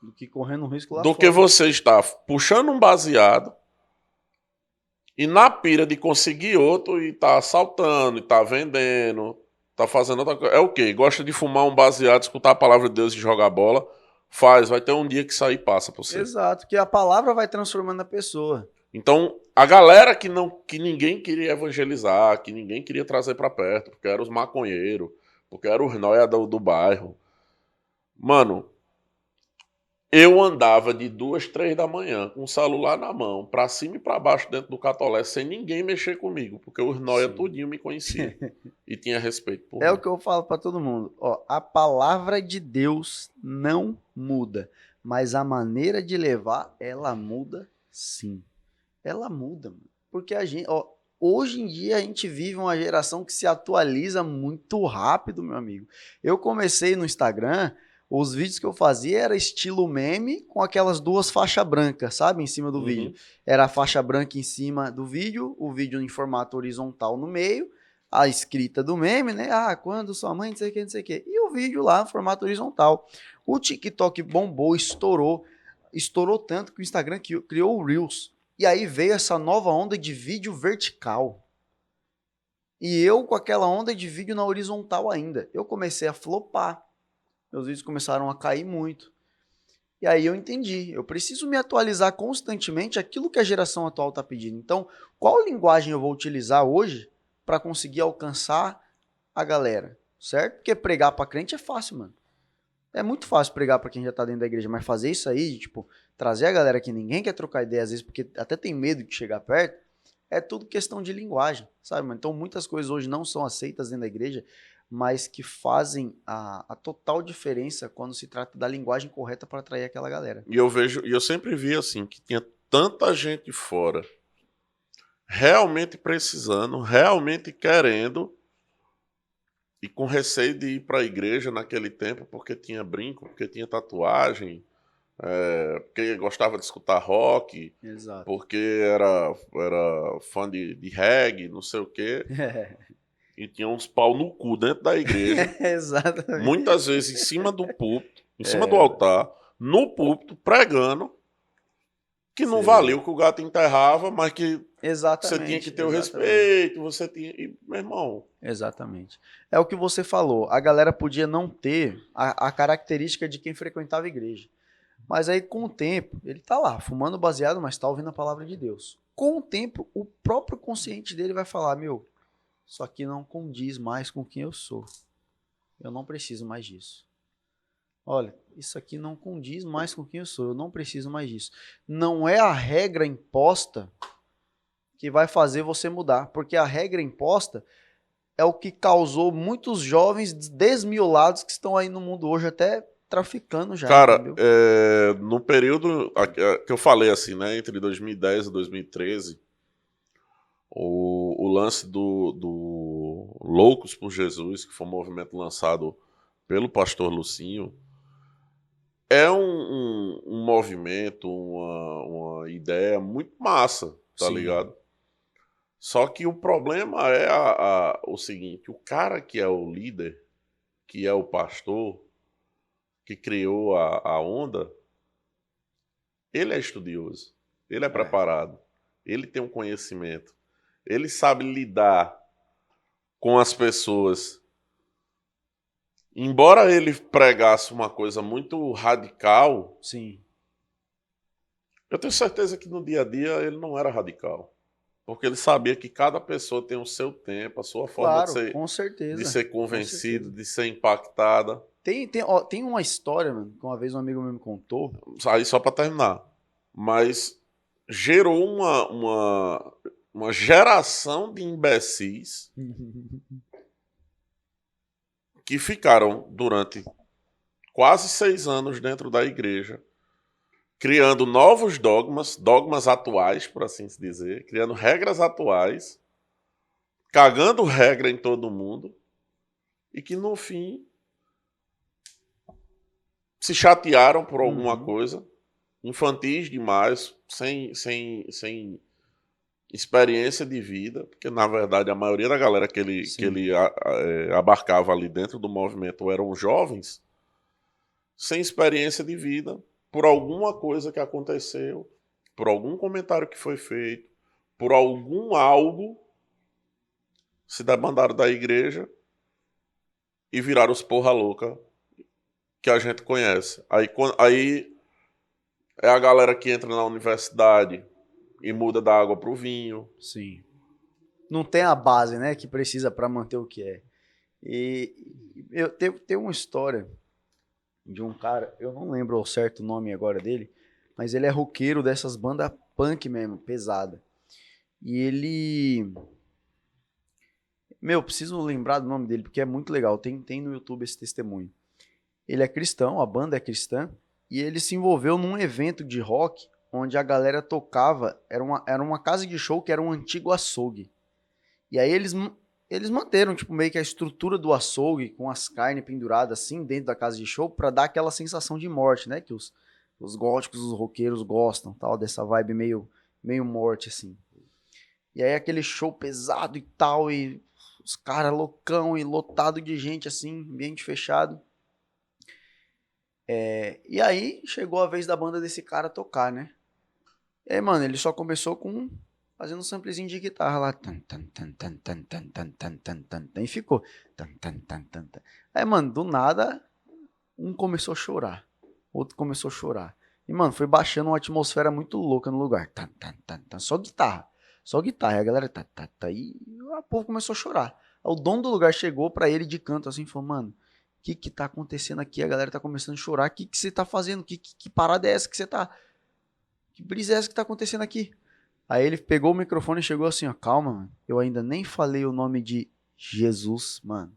Speaker 2: Do que correndo um risco lá
Speaker 1: do
Speaker 2: fora.
Speaker 1: que você estar puxando um baseado e na pira de conseguir outro e tá assaltando, e tá vendendo, tá fazendo outra coisa. É o quê? Gosta de fumar um baseado, escutar a palavra de Deus e jogar bola? Faz, vai ter um dia que isso aí passa pra você.
Speaker 2: Exato, que a palavra vai transformando a pessoa.
Speaker 1: Então, a galera que ninguém queria evangelizar, que ninguém queria trazer pra perto, porque eram os maconheiros, porque eram os nóia do bairro. Mano, eu andava de 2, 3 da manhã com o celular na mão, pra cima e pra baixo dentro do Catolé, sem ninguém mexer comigo, porque os nóia tudinho me conheciam e tinha respeito por
Speaker 2: É
Speaker 1: mim.
Speaker 2: o que eu falo pra todo mundo. Ó, a palavra de Deus não muda, mas a maneira de levar, ela muda sim. Ela muda, mano. Porque a gente, ó, hoje em dia a gente vive uma geração que se atualiza muito rápido, meu amigo. Eu comecei no Instagram, os vídeos que eu fazia era estilo meme com aquelas duas faixas brancas, sabe, em cima do vídeo. Era a faixa branca em cima do vídeo, o vídeo em formato horizontal no meio, a escrita do meme, né? Ah, quando sua mãe, não sei o que, não sei o que. E o vídeo lá no formato horizontal. O TikTok bombou, estourou tanto que o Instagram criou o Reels. E aí veio essa nova onda de vídeo vertical. E eu com aquela onda de vídeo na horizontal ainda. Eu comecei a flopar. Meus vídeos começaram a cair muito. E aí eu entendi. Eu preciso me atualizar constantemente aquilo que a geração atual está pedindo. Então, qual linguagem eu vou utilizar hoje para conseguir alcançar a galera? Certo? Porque pregar para crente é fácil, mano. É muito fácil pregar para quem já tá dentro da igreja, mas fazer isso aí, tipo, trazer a galera que ninguém quer trocar ideia, às vezes, porque até tem medo de chegar perto, É tudo questão de linguagem, sabe, mano? Então muitas coisas hoje não são aceitas dentro da igreja, mas que fazem a total diferença quando se trata da linguagem correta para atrair aquela galera.
Speaker 1: E eu sempre vi assim, que tinha tanta gente fora realmente precisando, realmente querendo e com receio de ir para a igreja naquele tempo porque tinha brinco, porque tinha tatuagem, porque gostava de escutar rock,
Speaker 2: Exato.
Speaker 1: porque era fã de reggae, não sei o quê, e tinha uns pau no cu dentro da igreja,
Speaker 2: Exatamente.
Speaker 1: muitas vezes em cima do púlpito, em cima do altar, no púlpito, pregando, que não
Speaker 2: Você vê.
Speaker 1: valia o que o gato enterrava, mas que você tinha que
Speaker 2: Exatamente,
Speaker 1: ter o
Speaker 2: exatamente.
Speaker 1: respeito, você tinha. E, meu irmão,
Speaker 2: Exatamente. É o que você falou. A galera podia não ter a característica de quem frequentava a igreja. Mas aí, com o tempo, ele tá lá, fumando baseado, mas tá ouvindo a palavra de Deus. Com o tempo, o próprio consciente dele vai falar: meu, isso aqui não condiz mais com quem eu sou. Eu não preciso mais disso. Olha, isso aqui não condiz mais com quem eu sou. Eu não preciso mais disso. Não é a regra imposta que vai fazer você mudar, porque a regra imposta é o que causou muitos jovens desmiolados que estão aí no mundo hoje até traficando já,
Speaker 1: cara,
Speaker 2: entendeu?
Speaker 1: no período que eu falei assim, né, entre 2010 e 2013, o lance do Loucos por Jesus, que foi um movimento lançado pelo pastor Lucinho, é um movimento, uma ideia muito massa, tá
Speaker 2: Sim,
Speaker 1: ligado? Só que o problema é o seguinte, o cara que é o líder, que é o pastor, que criou a onda, ele é estudioso, ele é
Speaker 2: é.
Speaker 1: preparado, ele tem um conhecimento, ele sabe lidar com as pessoas. Embora ele pregasse uma coisa muito radical,
Speaker 2: Sim.
Speaker 1: eu tenho certeza que no dia a dia ele não era radical. Porque ele sabia que cada pessoa tem o seu tempo, a sua forma
Speaker 2: Claro,
Speaker 1: de
Speaker 2: certeza.
Speaker 1: ser
Speaker 2: Com
Speaker 1: convencido,
Speaker 2: certeza.
Speaker 1: de ser impactada.
Speaker 2: Tem uma história, mano, que uma vez um amigo meu me contou.
Speaker 1: Aí só para terminar. Mas gerou uma geração de imbecis que ficaram durante quase 6 anos dentro da igreja, criando novos dogmas, dogmas atuais, por assim se dizer, criando regras atuais, cagando regra em todo mundo, e que no fim se chatearam por alguma
Speaker 2: Uhum.
Speaker 1: coisa, infantis demais, sem experiência de vida, porque na verdade a maioria da galera que
Speaker 2: Sim.
Speaker 1: ele abarcava ali dentro do movimento eram jovens, sem experiência de vida, por alguma coisa que aconteceu, por algum comentário que foi feito, por algum algo, se debandaram da igreja e viraram os porra louca que a gente conhece. Aí é a galera que entra na universidade e muda da água pro vinho.
Speaker 2: Sim. Não tem a base, né, que precisa para manter o que é. E eu tenho uma história de um cara, eu não lembro ao certo o nome agora dele, mas ele é roqueiro dessas bandas punk mesmo, pesada. E ele, meu, preciso lembrar do nome dele porque é muito legal. Tem no YouTube esse testemunho. Ele é cristão, a banda é cristã, e ele se envolveu num evento de rock onde a galera tocava, era uma casa de show que era um antigo açougue. E aí eles manteram, tipo, meio que a estrutura do açougue, com as carnes penduradas assim, dentro da casa de show, pra dar aquela sensação de morte, né? Que os góticos, os roqueiros gostam, tal, dessa vibe meio morte, assim. E aí aquele show pesado e tal, e os caras loucão e lotado de gente, assim, ambiente fechado. E aí chegou a vez da banda desse cara tocar, né? E aí, mano, ele só começou com fazendo um samplezinho de guitarra lá. Tan, tan, tan, tan, tan, tan, tan, tan, tan, tan, tan, e ficou. Tan, tan, tan, tan, tan. Aí, mano, do nada, um começou a chorar. Outro começou a chorar. E, mano, foi baixando uma atmosfera muito louca no lugar. Tan, tan, tan, tan, só guitarra. Só guitarra. E a galera tá, tá, tá. E o povo começou a chorar. Aí, o dono do lugar chegou pra ele de canto assim e falou: mano, o que tá acontecendo aqui? A galera tá começando a chorar. O que você tá fazendo? Que parada é essa que você tá? Que brisa é essa que tá acontecendo aqui? Aí ele pegou o microfone e chegou assim, ó, calma, mano. Eu ainda nem falei o nome de Jesus, mano.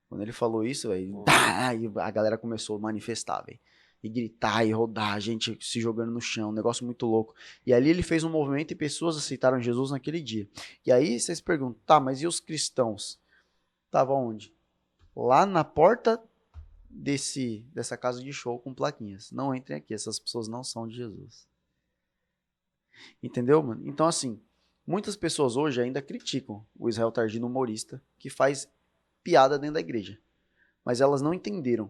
Speaker 2: Quando ele falou isso, velho, aí a galera começou a manifestar, velho. E gritar, e rodar, a gente se jogando no chão, um negócio muito louco. E ali ele fez um movimento e pessoas aceitaram Jesus naquele dia. E aí vocês perguntam, tá, mas e os cristãos? Estavam onde? Lá na porta dessa casa de show com plaquinhas. Não entrem aqui, essas pessoas não são de Jesus. Entendeu, mano? Então, assim, muitas pessoas hoje ainda criticam o Israel Tardino humorista, que faz piada dentro da igreja. Mas elas não entenderam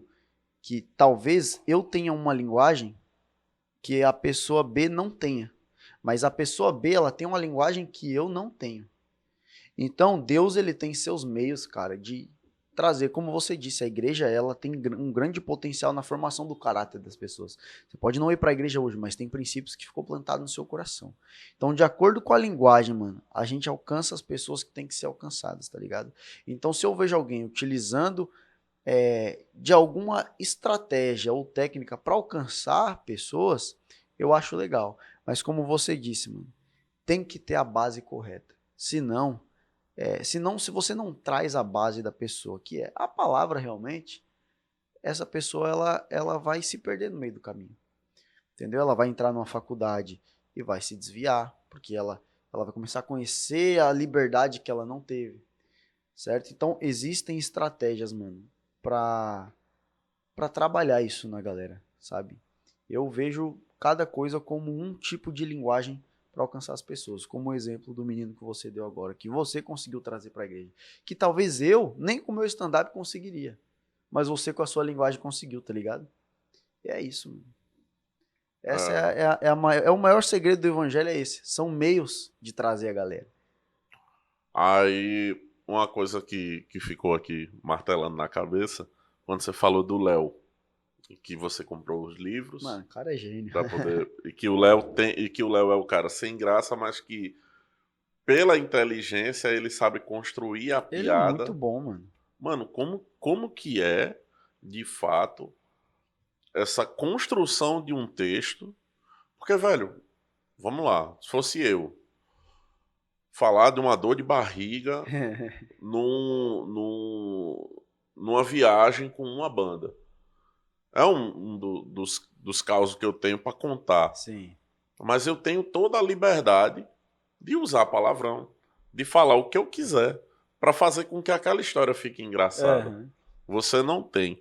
Speaker 2: que talvez eu tenha uma linguagem que a pessoa B não tenha. Mas a pessoa B, ela tem uma linguagem que eu não tenho. Então, Deus, ele tem seus meios, cara, de trazer, como você disse, a igreja, ela tem um grande potencial na formação do caráter das pessoas. Você pode não ir para a igreja hoje, mas tem princípios que ficou plantado no seu coração. Então, de acordo com a linguagem, mano, a gente alcança as pessoas que têm que ser alcançadas, tá ligado? Então, se eu vejo alguém utilizando de alguma estratégia ou técnica para alcançar pessoas, eu acho legal. Mas como você disse, mano, tem que ter a base correta. Senão, se você não traz a base da pessoa, que é a palavra realmente, essa pessoa ela vai se perder no meio do caminho. Entendeu? Ela vai entrar numa faculdade e vai se desviar, porque ela vai começar a conhecer a liberdade que ela não teve. Certo? Então, existem estratégias, mano, para trabalhar isso na galera, sabe? Eu vejo cada coisa como um tipo de linguagem para alcançar as pessoas, como o exemplo do menino que você deu agora, que você conseguiu trazer para a igreja, que talvez eu, nem com o meu stand-up conseguiria, mas você com a sua linguagem conseguiu, tá ligado? E é isso, mano. Essa é o maior segredo do evangelho, é esse, são meios de trazer a galera.
Speaker 1: Aí, uma coisa que ficou aqui martelando na cabeça, quando você falou do Léo, que você comprou os livros.
Speaker 2: Mano, o cara é gênio.
Speaker 1: Pra poder, e que o Léo é o cara sem graça, mas que pela inteligência ele sabe construir a
Speaker 2: Ele é
Speaker 1: piada.
Speaker 2: muito bom, mano.
Speaker 1: Mano, como que é, de fato, essa construção de um texto? Porque, velho, vamos lá, se fosse eu falar de uma dor de barriga numa viagem com uma banda. É dos causos que eu tenho para contar.
Speaker 2: Sim.
Speaker 1: Mas eu tenho toda a liberdade de usar palavrão, de falar o que eu quiser, para fazer com que aquela história fique engraçada.
Speaker 2: Uhum.
Speaker 1: Você não tem.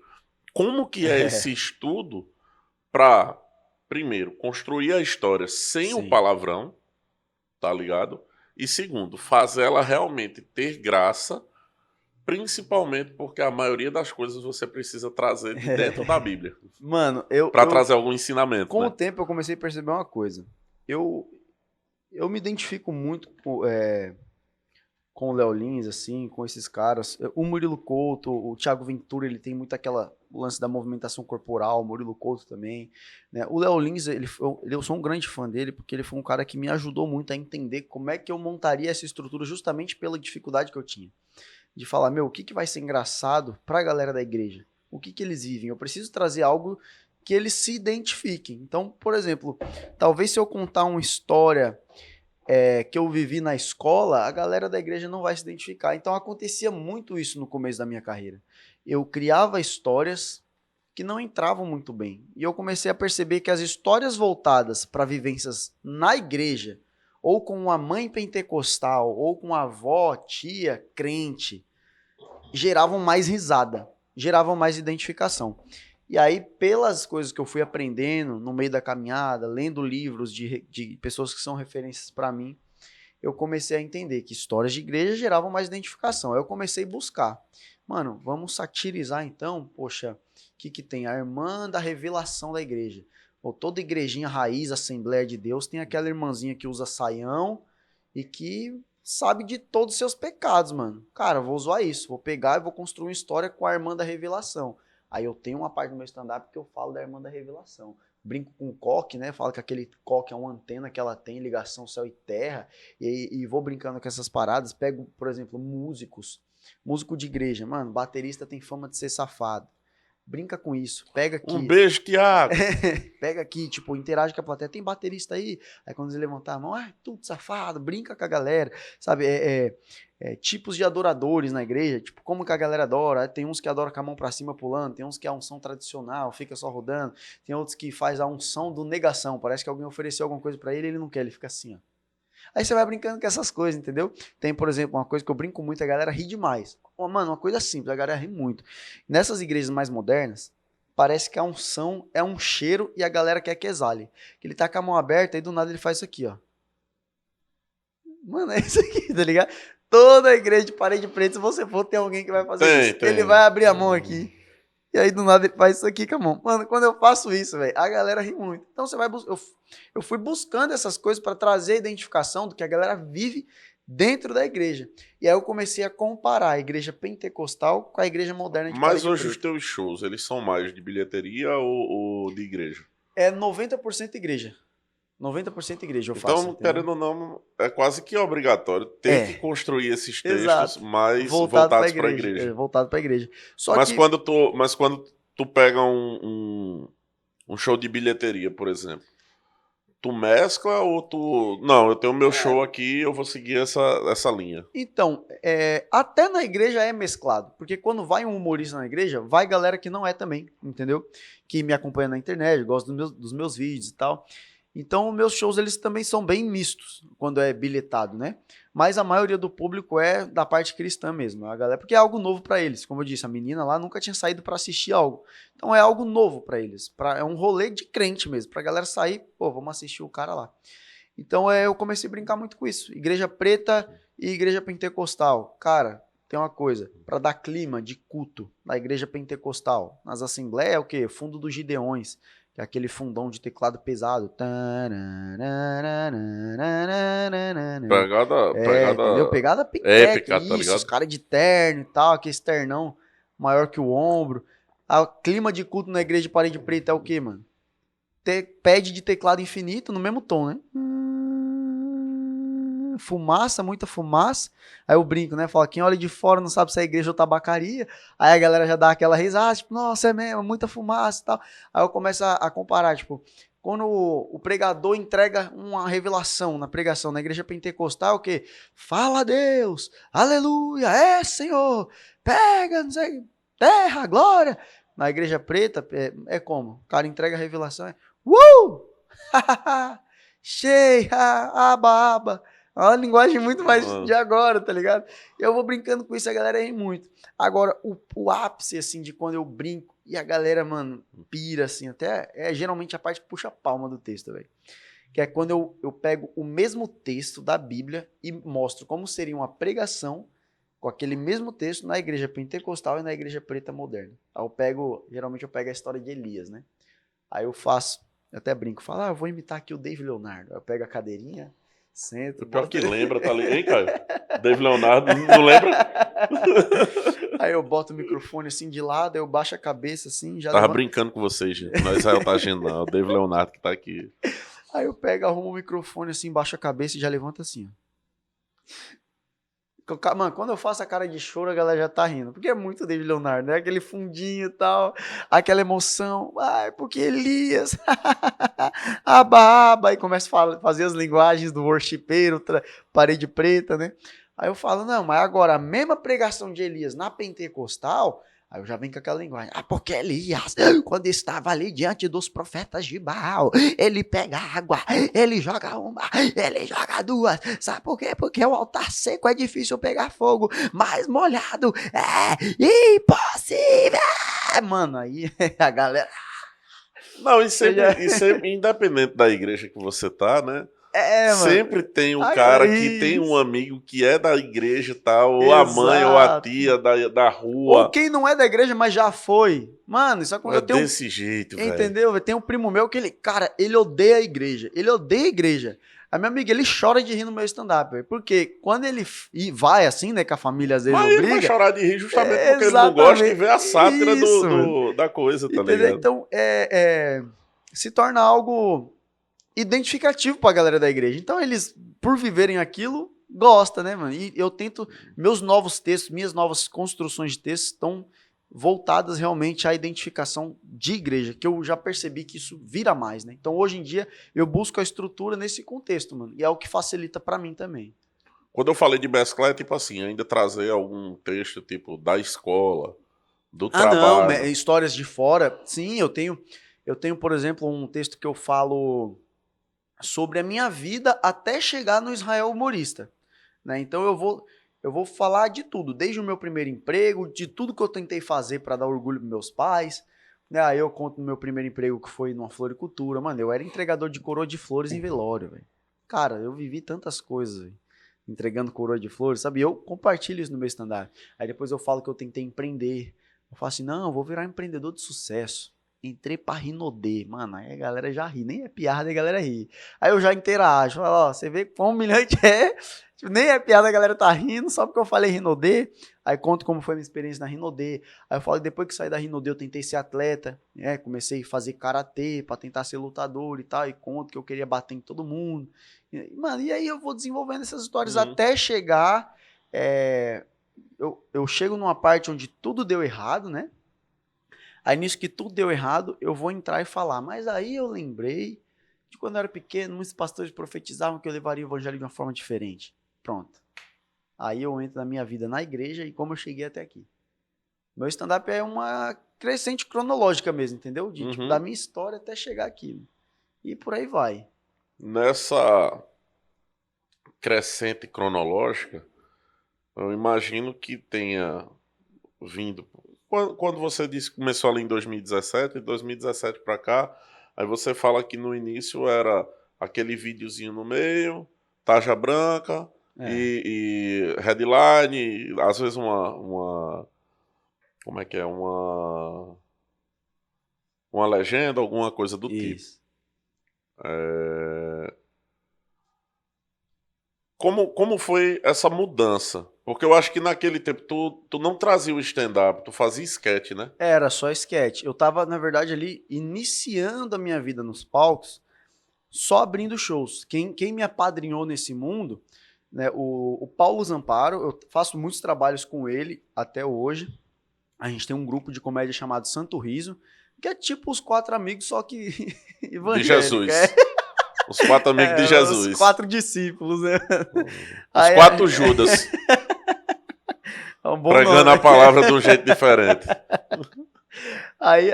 Speaker 1: Como que é esse estudo para, primeiro, construir a história sem o
Speaker 2: Sim.
Speaker 1: palavrão, tá ligado? E segundo, fazer ela realmente ter graça, principalmente porque a maioria das coisas você precisa trazer de dentro da Bíblia.
Speaker 2: Mano,
Speaker 1: Para trazer algum ensinamento,
Speaker 2: com
Speaker 1: né?
Speaker 2: o tempo eu comecei a perceber uma coisa. Eu me identifico muito com o Léo Lins, assim, com esses caras. O Murilo Couto, o Thiago Ventura, ele tem muito o lance da movimentação corporal, o Murilo Couto também, né? O Léo Lins, eu sou um grande fã dele, porque ele foi um cara que me ajudou muito a entender como é que eu montaria essa estrutura justamente pela dificuldade que eu tinha. De falar, meu, o que vai ser engraçado pra galera da igreja? O que eles vivem? Eu preciso trazer algo que eles se identifiquem. Então, por exemplo, talvez se eu contar uma história que eu vivi na escola, a galera da igreja não vai se identificar. Então acontecia muito isso no começo da minha carreira. Eu criava histórias que não entravam muito bem. E eu comecei a perceber que as histórias voltadas para vivências na igreja, ou com uma mãe pentecostal, ou com a avó, tia, crente, geravam mais risada, geravam mais identificação. E aí, pelas coisas que eu fui aprendendo no meio da caminhada, lendo livros de pessoas que são referências para mim, eu comecei a entender que histórias de igreja geravam mais identificação. Aí eu comecei a buscar. Mano, vamos satirizar então? Poxa, o que tem? A irmã da revelação da igreja. Ou toda igrejinha raiz, Assembleia de Deus, tem aquela irmãzinha que usa saião e que sabe de todos os seus pecados, mano. Cara, eu vou usar isso. Vou pegar e vou construir uma história com a irmã da revelação. Aí eu tenho uma parte do meu stand-up que eu falo da irmã da revelação. Brinco com o coque, né? Falo que aquele coque é uma antena que ela tem, ligação céu e terra. E vou brincando com essas paradas. Pego, por exemplo, músico de igreja. Mano, baterista tem fama de ser safado. Brinca com isso. Pega aqui.
Speaker 1: Um beijo, Thiago.
Speaker 2: Pega aqui, tipo, interage com a plateia. Tem baterista aí? Aí quando ele levantar a mão, tudo safado, brinca com a galera. Sabe, tipos de adoradores na igreja. Tipo, como que a galera adora. Tem uns que adoram com a mão pra cima pulando. Tem uns que é a unção tradicional, fica só rodando. Tem outros que faz a unção do negação. Parece que alguém ofereceu alguma coisa pra ele e ele não quer, ele fica assim, ó. Aí você vai brincando com essas coisas, entendeu? Tem, por exemplo, uma coisa que eu brinco muito, a galera ri demais. Mano, uma coisa simples, a galera ri muito. Nessas igrejas mais modernas, parece que a unção é um cheiro e a galera quer que exale. Que ele tá com a mão aberta e do nada ele faz isso aqui, ó. Mano, é isso aqui, tá ligado? Toda igreja de parede preta, se você for, tem alguém que vai fazer isso. Ele vai abrir a mão aqui. E aí, do nada, ele faz isso aqui com a mão. Mano, quando eu faço isso, velho, a galera ri muito. Então, você vai eu fui buscando essas coisas para trazer a identificação do que a galera vive dentro da igreja. E aí eu comecei a comparar a igreja pentecostal com a igreja moderna de
Speaker 1: Mas
Speaker 2: parede
Speaker 1: hoje
Speaker 2: preta.
Speaker 1: os teus shows, eles são mais de bilheteria ou de igreja?
Speaker 2: É 90% igreja. 90% igreja eu faço.
Speaker 1: Então, querendo ou não, é quase que obrigatório ter que construir esses textos mais voltados para a igreja.
Speaker 2: Voltado para a igreja.
Speaker 1: Mas quando tu pega um show de bilheteria, por exemplo, tu mescla ou tu... Não, eu tenho meu show aqui, eu vou seguir essa linha.
Speaker 2: Então, até na igreja é mesclado. Porque quando vai um humorista na igreja, vai galera que não é também, entendeu? Que me acompanha na internet, gosta dos meus vídeos e tal. Então, meus shows, eles também são bem mistos, quando é bilhetado, né? Mas a maioria do público é da parte cristã mesmo, a galera, porque é algo novo para eles. Como eu disse, a menina lá nunca tinha saído para assistir algo. Então, é algo novo para eles. É um rolê de crente mesmo, pra galera sair, pô, vamos assistir o cara lá. Então, eu comecei a brincar muito com isso. Igreja preta e igreja pentecostal. Cara, tem uma coisa, para dar clima de culto na igreja pentecostal, nas assembleias é o quê? Fundo dos Gideões. Que é aquele fundão de teclado pesado. Entendeu? Pegada
Speaker 1: épica,
Speaker 2: isso,
Speaker 1: tá ligado?
Speaker 2: os caras de terno e tal, aquele ternão maior que o ombro. O clima de culto na igreja de parede preta é o quê, mano? Pede de teclado infinito no mesmo tom, né? Fumaça, muita fumaça. Aí eu brinco, né? Fala, quem olha de fora não sabe se é igreja ou tabacaria. Aí a galera já dá aquela risada, tipo, nossa, é mesmo, muita fumaça e tal. Aí eu começo a comparar, tipo, quando o pregador entrega uma revelação na pregação na igreja pentecostal, o quê? Fala a Deus, aleluia, Senhor, pega, não sei, terra, glória. Na igreja preta, é como? O cara entrega a revelação, cheia, aba, aba. É uma linguagem muito mais de agora, tá ligado? Eu vou brincando com isso, a galera ri muito. Agora, o ápice, assim, de quando eu brinco e a galera, mano, pira, assim, até geralmente a parte que puxa a palma do texto, velho. Que é quando eu pego o mesmo texto da Bíblia e mostro como seria uma pregação com aquele mesmo texto na igreja pentecostal e na igreja preta moderna. Aí geralmente eu pego a história de Elias, né? Aí eu até brinco, falo, eu vou imitar aqui o David Leonardo. Aí eu pego a cadeirinha, sento.
Speaker 1: O pior que lembra, tá ali, hein, Caio? David Leonardo, não lembra?
Speaker 2: Aí eu boto o microfone assim de lado, aí eu baixo a cabeça assim, já
Speaker 1: Tava brincando com vocês, gente. Não é Israel Tagino, não. É o David Leonardo que tá aqui.
Speaker 2: Aí eu pego, arrumo o microfone assim, baixo a cabeça e já levanto assim, ó. Mano, quando eu faço a cara de choro, a galera já tá rindo. Porque é muito David Leonardo, né? Aquele fundinho e tal, aquela emoção. Ai, porque Elias. Aba. Aí começa a fazer as linguagens do worshipeiro, parede preta, né? Aí eu falo, não, mas agora a mesma pregação de Elias na pentecostal, aí eu já venho com aquela linguagem. Porque Elias, quando estava ali diante dos profetas de Baal, ele pega água, ele joga uma, ele joga duas. Sabe por quê? Porque o altar seco é difícil pegar fogo, mas molhado é impossível. Mano, aí a galera...
Speaker 1: Não, e sempre independente da igreja que você tá, né?
Speaker 2: Mano.
Speaker 1: Sempre tem o cara que tem um amigo que é da igreja e tal, ou a mãe ou a tia da rua.
Speaker 2: Ou quem não é da igreja, mas já foi. Mano, isso acontece.
Speaker 1: Desse jeito, velho.
Speaker 2: Entendeu? Tem um primo meu que ele odeia a igreja. Ele odeia a igreja. A minha amiga, ele chora de rir no meu stand-up, velho. Porque quando ele vai assim, né, que a família às vezes
Speaker 1: mas
Speaker 2: obriga...
Speaker 1: ele vai chorar de rir justamente porque ele não gosta de ver a sátira da coisa, tá
Speaker 2: entendeu?
Speaker 1: ligado?
Speaker 2: Então, se torna algo identificativo pra galera da igreja. Então, eles, por viverem aquilo, gostam, né, mano? E eu tento... Meus novos textos, minhas novas construções de textos estão voltadas realmente à identificação de igreja, que eu já percebi que isso vira mais, né? Então, hoje em dia, eu busco a estrutura nesse contexto, mano, e é o que facilita pra mim também.
Speaker 1: Quando eu falei de mesclar, é tipo assim, ainda trazer algum texto, tipo, da escola, do
Speaker 2: Ah, não,
Speaker 1: trabalho.
Speaker 2: histórias de fora, sim, eu tenho, por exemplo, um texto que eu falo sobre a minha vida até chegar no Israel humorista, né? Então eu vou falar de tudo, desde o meu primeiro emprego, de tudo que eu tentei fazer para dar orgulho pros meus pais, né? Aí eu conto no meu primeiro emprego que foi numa floricultura, mano, eu era entregador de coroa de flores em velório, velho. Cara, eu vivi tantas coisas, véio, entregando coroa de flores, sabe? Eu compartilho isso no meu stand-up. Aí depois eu falo que eu tentei empreender. Eu falo assim, não, eu vou virar um empreendedor de sucesso. Entrei pra Rinodê, mano, aí a galera já ri, nem é piada, a galera ri. Aí eu já interajo, falo, ó, você vê quão humilhante é, tipo, nem é piada, a galera tá rindo, só porque eu falei Rinodê, aí conto como foi a minha experiência na Rinodê, aí eu falo que depois que saí da Rinodê eu tentei ser atleta, né, comecei a fazer karatê pra tentar ser lutador e tal, e conto que eu queria bater em todo mundo, mano, e aí eu vou desenvolvendo essas histórias até chegar, eu chego numa parte onde tudo deu errado, né? Aí nisso que tudo deu errado, eu vou entrar e falar. Mas aí eu lembrei de quando eu era pequeno, muitos pastores profetizavam que eu levaria o evangelho de uma forma diferente. Pronto. Aí eu entro na minha vida na igreja e como eu cheguei até aqui. Meu stand-up é uma crescente cronológica mesmo, entendeu? Tipo, da minha história até chegar aqui. E por aí vai.
Speaker 1: Nessa crescente cronológica, eu imagino que tenha vindo. Quando você disse que começou ali em 2017, de 2017 para cá, aí você fala que no início era aquele videozinho no meio, tarja branca
Speaker 2: É,
Speaker 1: e headline, às vezes como é que é? Uma legenda, alguma coisa do tipo.
Speaker 2: isso.
Speaker 1: É, como foi essa mudança? Porque eu acho que naquele tempo tu não trazia o stand-up, tu fazia sketch, né?
Speaker 2: Era só sketch. Eu tava, na verdade, ali iniciando a minha vida nos palcos, só abrindo shows. Quem me apadrinhou nesse mundo, né, o Paulo Zamparo, eu faço muitos trabalhos com ele até hoje. A gente tem um grupo de comédia chamado Santo Riso, que é tipo os quatro amigos, só que
Speaker 1: De
Speaker 2: evangélico.
Speaker 1: Jesus. Os quatro amigos de
Speaker 2: Os
Speaker 1: Jesus.
Speaker 2: quatro discípulos, né?
Speaker 1: Os
Speaker 2: Aí,
Speaker 1: quatro Judas.
Speaker 2: é um bom
Speaker 1: Pregando
Speaker 2: nome.
Speaker 1: a palavra de um jeito diferente.
Speaker 2: Aí,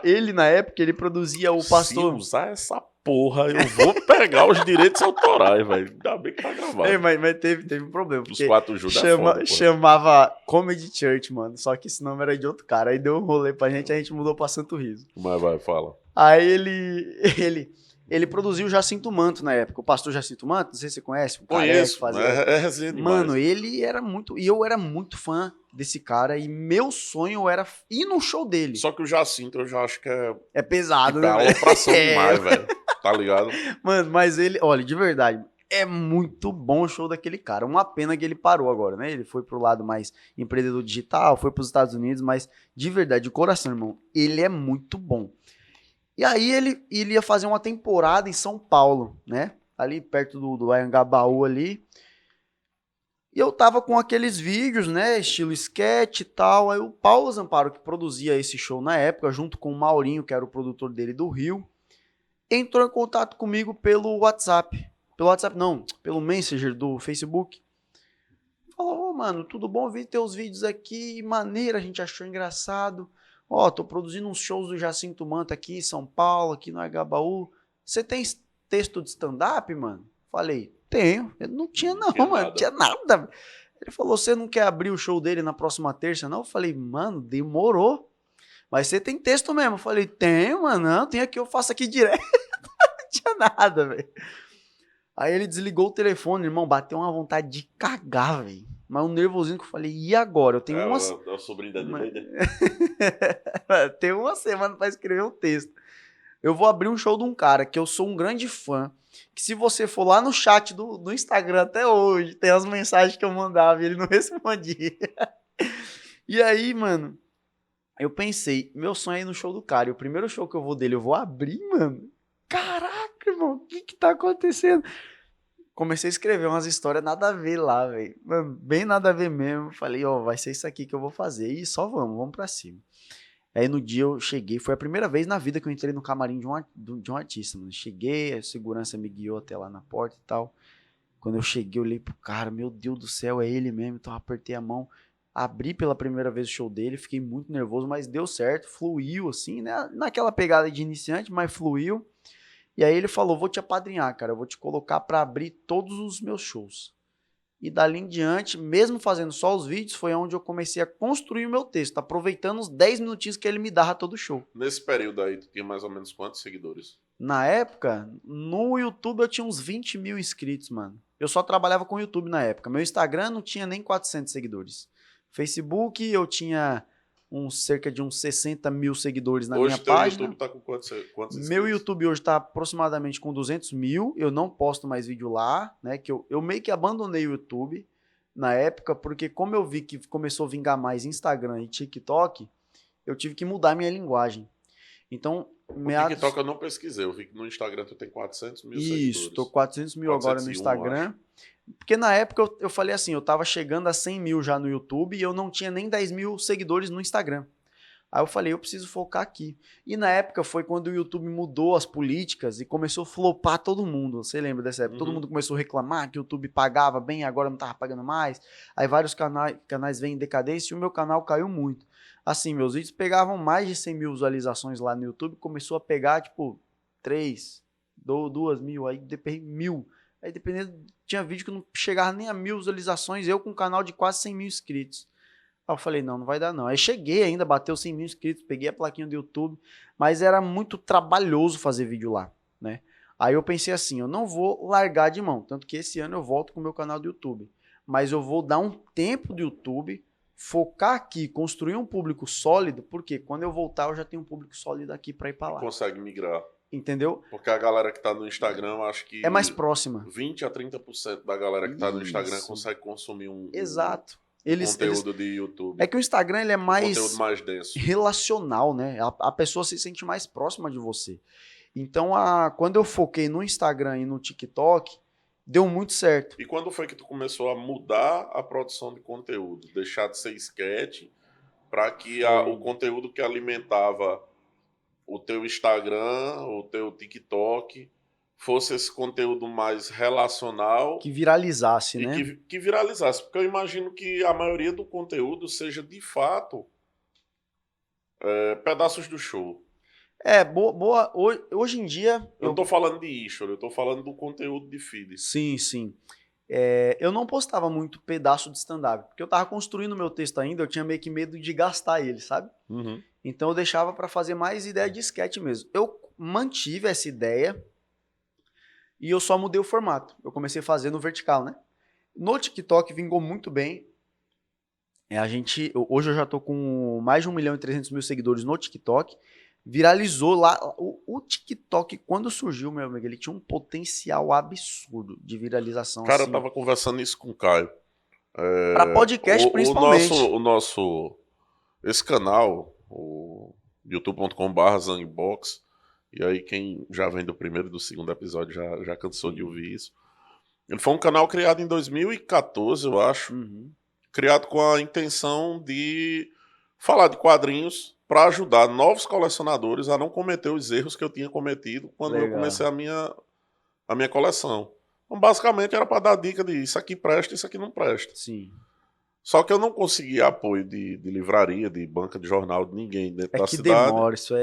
Speaker 2: ele na época, ele produzia o
Speaker 1: Se
Speaker 2: pastor.
Speaker 1: usar essa porra, eu vou pegar os direitos autorais, velho. Ainda bem que tá gravado.
Speaker 2: Mas teve um problema,
Speaker 1: Os
Speaker 2: porque
Speaker 1: quatro Judas é foda, porra.
Speaker 2: chamava Comedy Church, mano. Só que esse nome era de outro cara. Aí deu um rolê pra gente, a gente mudou pra Santo Riso.
Speaker 1: Mas vai, fala.
Speaker 2: Aí ele produziu o Jacinto Manto na época. O pastor Jacinto Manto, não sei se você conhece, um careca que
Speaker 1: Conheço,
Speaker 2: fazia.
Speaker 1: é resenha demais.
Speaker 2: Mano, ele era muito. E eu era muito fã desse cara. E meu sonho era ir no show dele.
Speaker 1: Só que o Jacinto eu já acho que
Speaker 2: É pesado,
Speaker 1: tipo, é
Speaker 2: né? velho?
Speaker 1: alopração demais, velho. Tá ligado?
Speaker 2: Mano, mas ele, olha, de verdade, é muito bom o show daquele cara. Uma pena que ele parou agora, né? Ele foi pro lado mais empreendedor digital, foi pros Estados Unidos, mas de verdade, de coração, irmão, ele é muito bom. E aí ele ia fazer uma temporada em São Paulo, né? Ali perto do Anhangabaú ali. E eu tava com aqueles vídeos, né? Estilo sketch e tal. Aí o Paulo Zamparo, que produzia esse show na época, junto com o Maurinho, que era o produtor dele do Rio, entrou em contato comigo pelo WhatsApp. Pelo WhatsApp não, pelo Messenger do Facebook. Falou, mano, tudo bom? Vi teus vídeos aqui, maneiro, a gente achou engraçado. Ó, tô produzindo uns shows do Jacinto Manto aqui em São Paulo, aqui no Agabaú. Você tem texto de stand-up, mano? Falei, tenho. Eu não tinha não, mano, não tinha nada. Ele falou, você não quer abrir o show dele na próxima terça, não? Eu falei, mano, demorou. Mas você tem texto mesmo? Eu falei, tenho, mano, não, tem aqui, eu faço aqui direto. Não tinha nada, velho. Aí ele desligou o telefone, irmão, bateu uma vontade de cagar, velho. Mas um nervosinho que eu falei, e agora? Eu tenho
Speaker 1: É o sobrinho da Dileida.
Speaker 2: Tenho uma semana pra escrever um texto. Eu vou abrir um show de um cara que eu sou um grande fã, que se você for lá no chat do Instagram até hoje, tem as mensagens que eu mandava e ele não respondia. E aí, mano, eu pensei, meu sonho é ir no show do cara. E o primeiro show que eu vou dele, eu vou abrir, mano. Caraca, irmão, o que tá acontecendo? comecei a escrever umas histórias nada a ver lá, velho. Bem nada a ver mesmo. Falei, ó, vai ser isso aqui que eu vou fazer. E só vamos pra cima. Aí no dia eu cheguei, foi a primeira vez na vida que eu entrei no camarim de um artista, mano. Cheguei, a segurança me guiou até lá na porta e tal. Quando eu cheguei, eu olhei pro cara, meu Deus do céu, é ele mesmo. Então eu apertei a mão, abri pela primeira vez o show dele, fiquei muito nervoso, mas deu certo, fluiu assim, né? Naquela pegada de iniciante, mas fluiu. E aí ele falou, vou te apadrinhar, cara, eu vou te colocar pra abrir todos os meus shows. E dali em diante, mesmo fazendo só os vídeos, foi onde eu comecei a construir o meu texto, aproveitando os 10 minutinhos que ele me dava todo show.
Speaker 1: Nesse período aí, tu tinha mais ou menos quantos seguidores?
Speaker 2: Na época, no YouTube eu tinha uns 20 mil inscritos, mano. Eu só trabalhava com o YouTube na época. Meu Instagram não tinha nem 400 seguidores. Facebook eu tinha cerca de uns 60 mil seguidores na minha
Speaker 1: Hoje teu
Speaker 2: página.
Speaker 1: YouTube tá com quantos
Speaker 2: Meu
Speaker 1: inscritos?
Speaker 2: YouTube hoje está aproximadamente com 200 mil. Eu não posto mais vídeo lá, né? Que eu meio que abandonei o YouTube na época, porque como eu vi que começou a vingar mais Instagram e TikTok, eu tive que mudar minha linguagem. Então,
Speaker 1: O TikTok eu não pesquisei. Eu vi que no Instagram tu tem 400 mil seguidores.
Speaker 2: Isso, tô 400 mil agora no
Speaker 1: 401,
Speaker 2: Instagram.
Speaker 1: acho.
Speaker 2: Porque na época eu falei assim, eu tava chegando a 100 mil já no YouTube e eu não tinha nem 10 mil seguidores no Instagram. Aí eu falei, eu preciso focar aqui. E na época foi quando o YouTube mudou as políticas e começou a flopar todo mundo. Você lembra dessa época? Todo mundo começou a reclamar que o YouTube pagava bem, agora não tava pagando mais. Aí vários canais vêm em decadência e o meu canal caiu muito. Assim, meus vídeos pegavam mais de 100 mil visualizações lá no YouTube, começou a pegar, tipo, 3, 2 mil, aí depois 1.000. Aí dependendo, tinha vídeo que não chegava nem a 1.000 visualizações, eu com um canal de quase 100 mil inscritos. Aí eu falei, não vai dar não. Aí cheguei ainda, bateu 100 mil inscritos, peguei a plaquinha do YouTube, mas era muito trabalhoso fazer vídeo lá, né? Aí eu pensei assim, eu não vou largar de mão, tanto que esse ano eu volto com o meu canal do YouTube, mas eu vou dar um tempo do YouTube, focar aqui, construir um público sólido, porque quando eu voltar eu já tenho um público sólido aqui para ir para lá.
Speaker 1: Consegue migrar.
Speaker 2: Entendeu?
Speaker 1: Porque a galera que tá no Instagram, eu acho que
Speaker 2: é mais próxima.
Speaker 1: 20 a 30% da galera que tá no Instagram consegue consumir
Speaker 2: Exato.
Speaker 1: Conteúdo de YouTube.
Speaker 2: É que o Instagram ele é mais,
Speaker 1: conteúdo mais denso,
Speaker 2: relacional, né? A pessoa se sente mais próxima de você. Então, quando eu foquei no Instagram e no TikTok, deu muito certo.
Speaker 1: E quando foi que tu começou a mudar a produção de conteúdo? Deixar de ser sketch para que o conteúdo que alimentava o teu Instagram, o teu TikTok, fosse esse conteúdo mais relacional.
Speaker 2: Que viralizasse, né?
Speaker 1: Que viralizasse. Porque eu imagino que a maioria do conteúdo seja, de fato, pedaços do show.
Speaker 2: Boa. Hoje em dia...
Speaker 1: Eu não tô falando de history, eu tô falando do conteúdo de feed.
Speaker 2: Sim, sim. Eu não postava muito pedaço de stand-up, porque eu tava construindo meu texto ainda, eu tinha meio que medo de gastar ele, sabe?
Speaker 1: Uhum.
Speaker 2: Então eu deixava para fazer mais ideia de sketch mesmo. Eu mantive essa ideia e eu só mudei o formato. Eu comecei a fazer no vertical, né? No TikTok vingou muito bem. Hoje eu já tô com mais de 1.300.000 seguidores no TikTok. Viralizou lá. O TikTok, quando surgiu, meu amigo, ele tinha um potencial absurdo de viralização.
Speaker 1: Cara,
Speaker 2: assim,
Speaker 1: eu tava conversando isso com o Caio.
Speaker 2: Pra podcast, principalmente.
Speaker 1: Esse canal, o youtube.com/zangbox, e aí quem já vem do primeiro e do segundo episódio já cansou de ouvir isso. Ele foi um canal criado em 2014, eu acho.
Speaker 2: Uhum.
Speaker 1: Criado com a intenção de falar de quadrinhos para ajudar novos colecionadores a não cometer os erros que eu tinha cometido quando eu comecei a minha coleção. Então, basicamente, era para dar dica de isso aqui presta, isso aqui não presta.
Speaker 2: Sim.
Speaker 1: Só que eu não conseguia apoio de livraria, de banca de jornal, de ninguém dentro da cidade.
Speaker 2: Demora, isso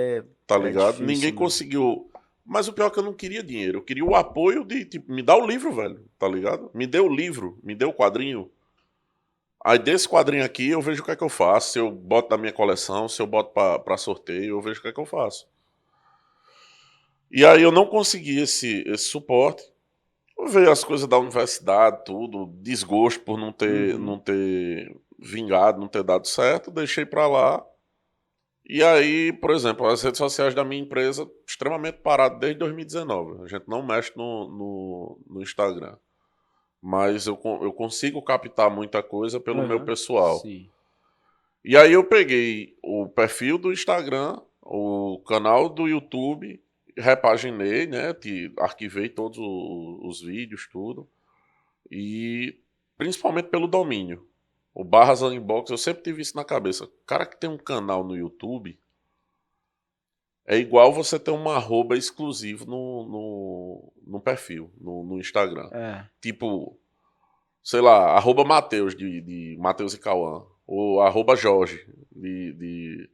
Speaker 1: tá ligado?
Speaker 2: Difícil,
Speaker 1: ninguém
Speaker 2: né?
Speaker 1: conseguiu. Mas o pior é que eu não queria dinheiro. Eu queria o apoio de, tipo, me dá o livro, velho. Tá ligado? Me dê o livro, me dê o quadrinho. Aí desse quadrinho aqui eu vejo o que é que eu faço. Se eu boto na minha coleção, se eu boto pra sorteio, eu vejo o que é que eu faço. E aí eu não consegui esse suporte. Eu vejo as coisas da universidade, tudo, desgosto por não ter vingado, não ter dado certo, deixei pra lá. E aí, por exemplo, as redes sociais da minha empresa, extremamente parado desde 2019. A gente não mexe no Instagram. Mas eu consigo captar muita coisa pelo meu pessoal.
Speaker 2: Sim.
Speaker 1: E aí eu peguei o perfil do Instagram, o canal do YouTube, repaginei, né? Arquivei todos os vídeos, tudo. E principalmente pelo domínio. O barra Zangbox, eu sempre tive isso na cabeça. O cara que tem um canal no YouTube é igual você ter uma arroba exclusivo no perfil, no Instagram.
Speaker 2: É.
Speaker 1: Tipo, sei lá, arroba Matheus, de Matheus e Cauã. Ou arroba Jorge, de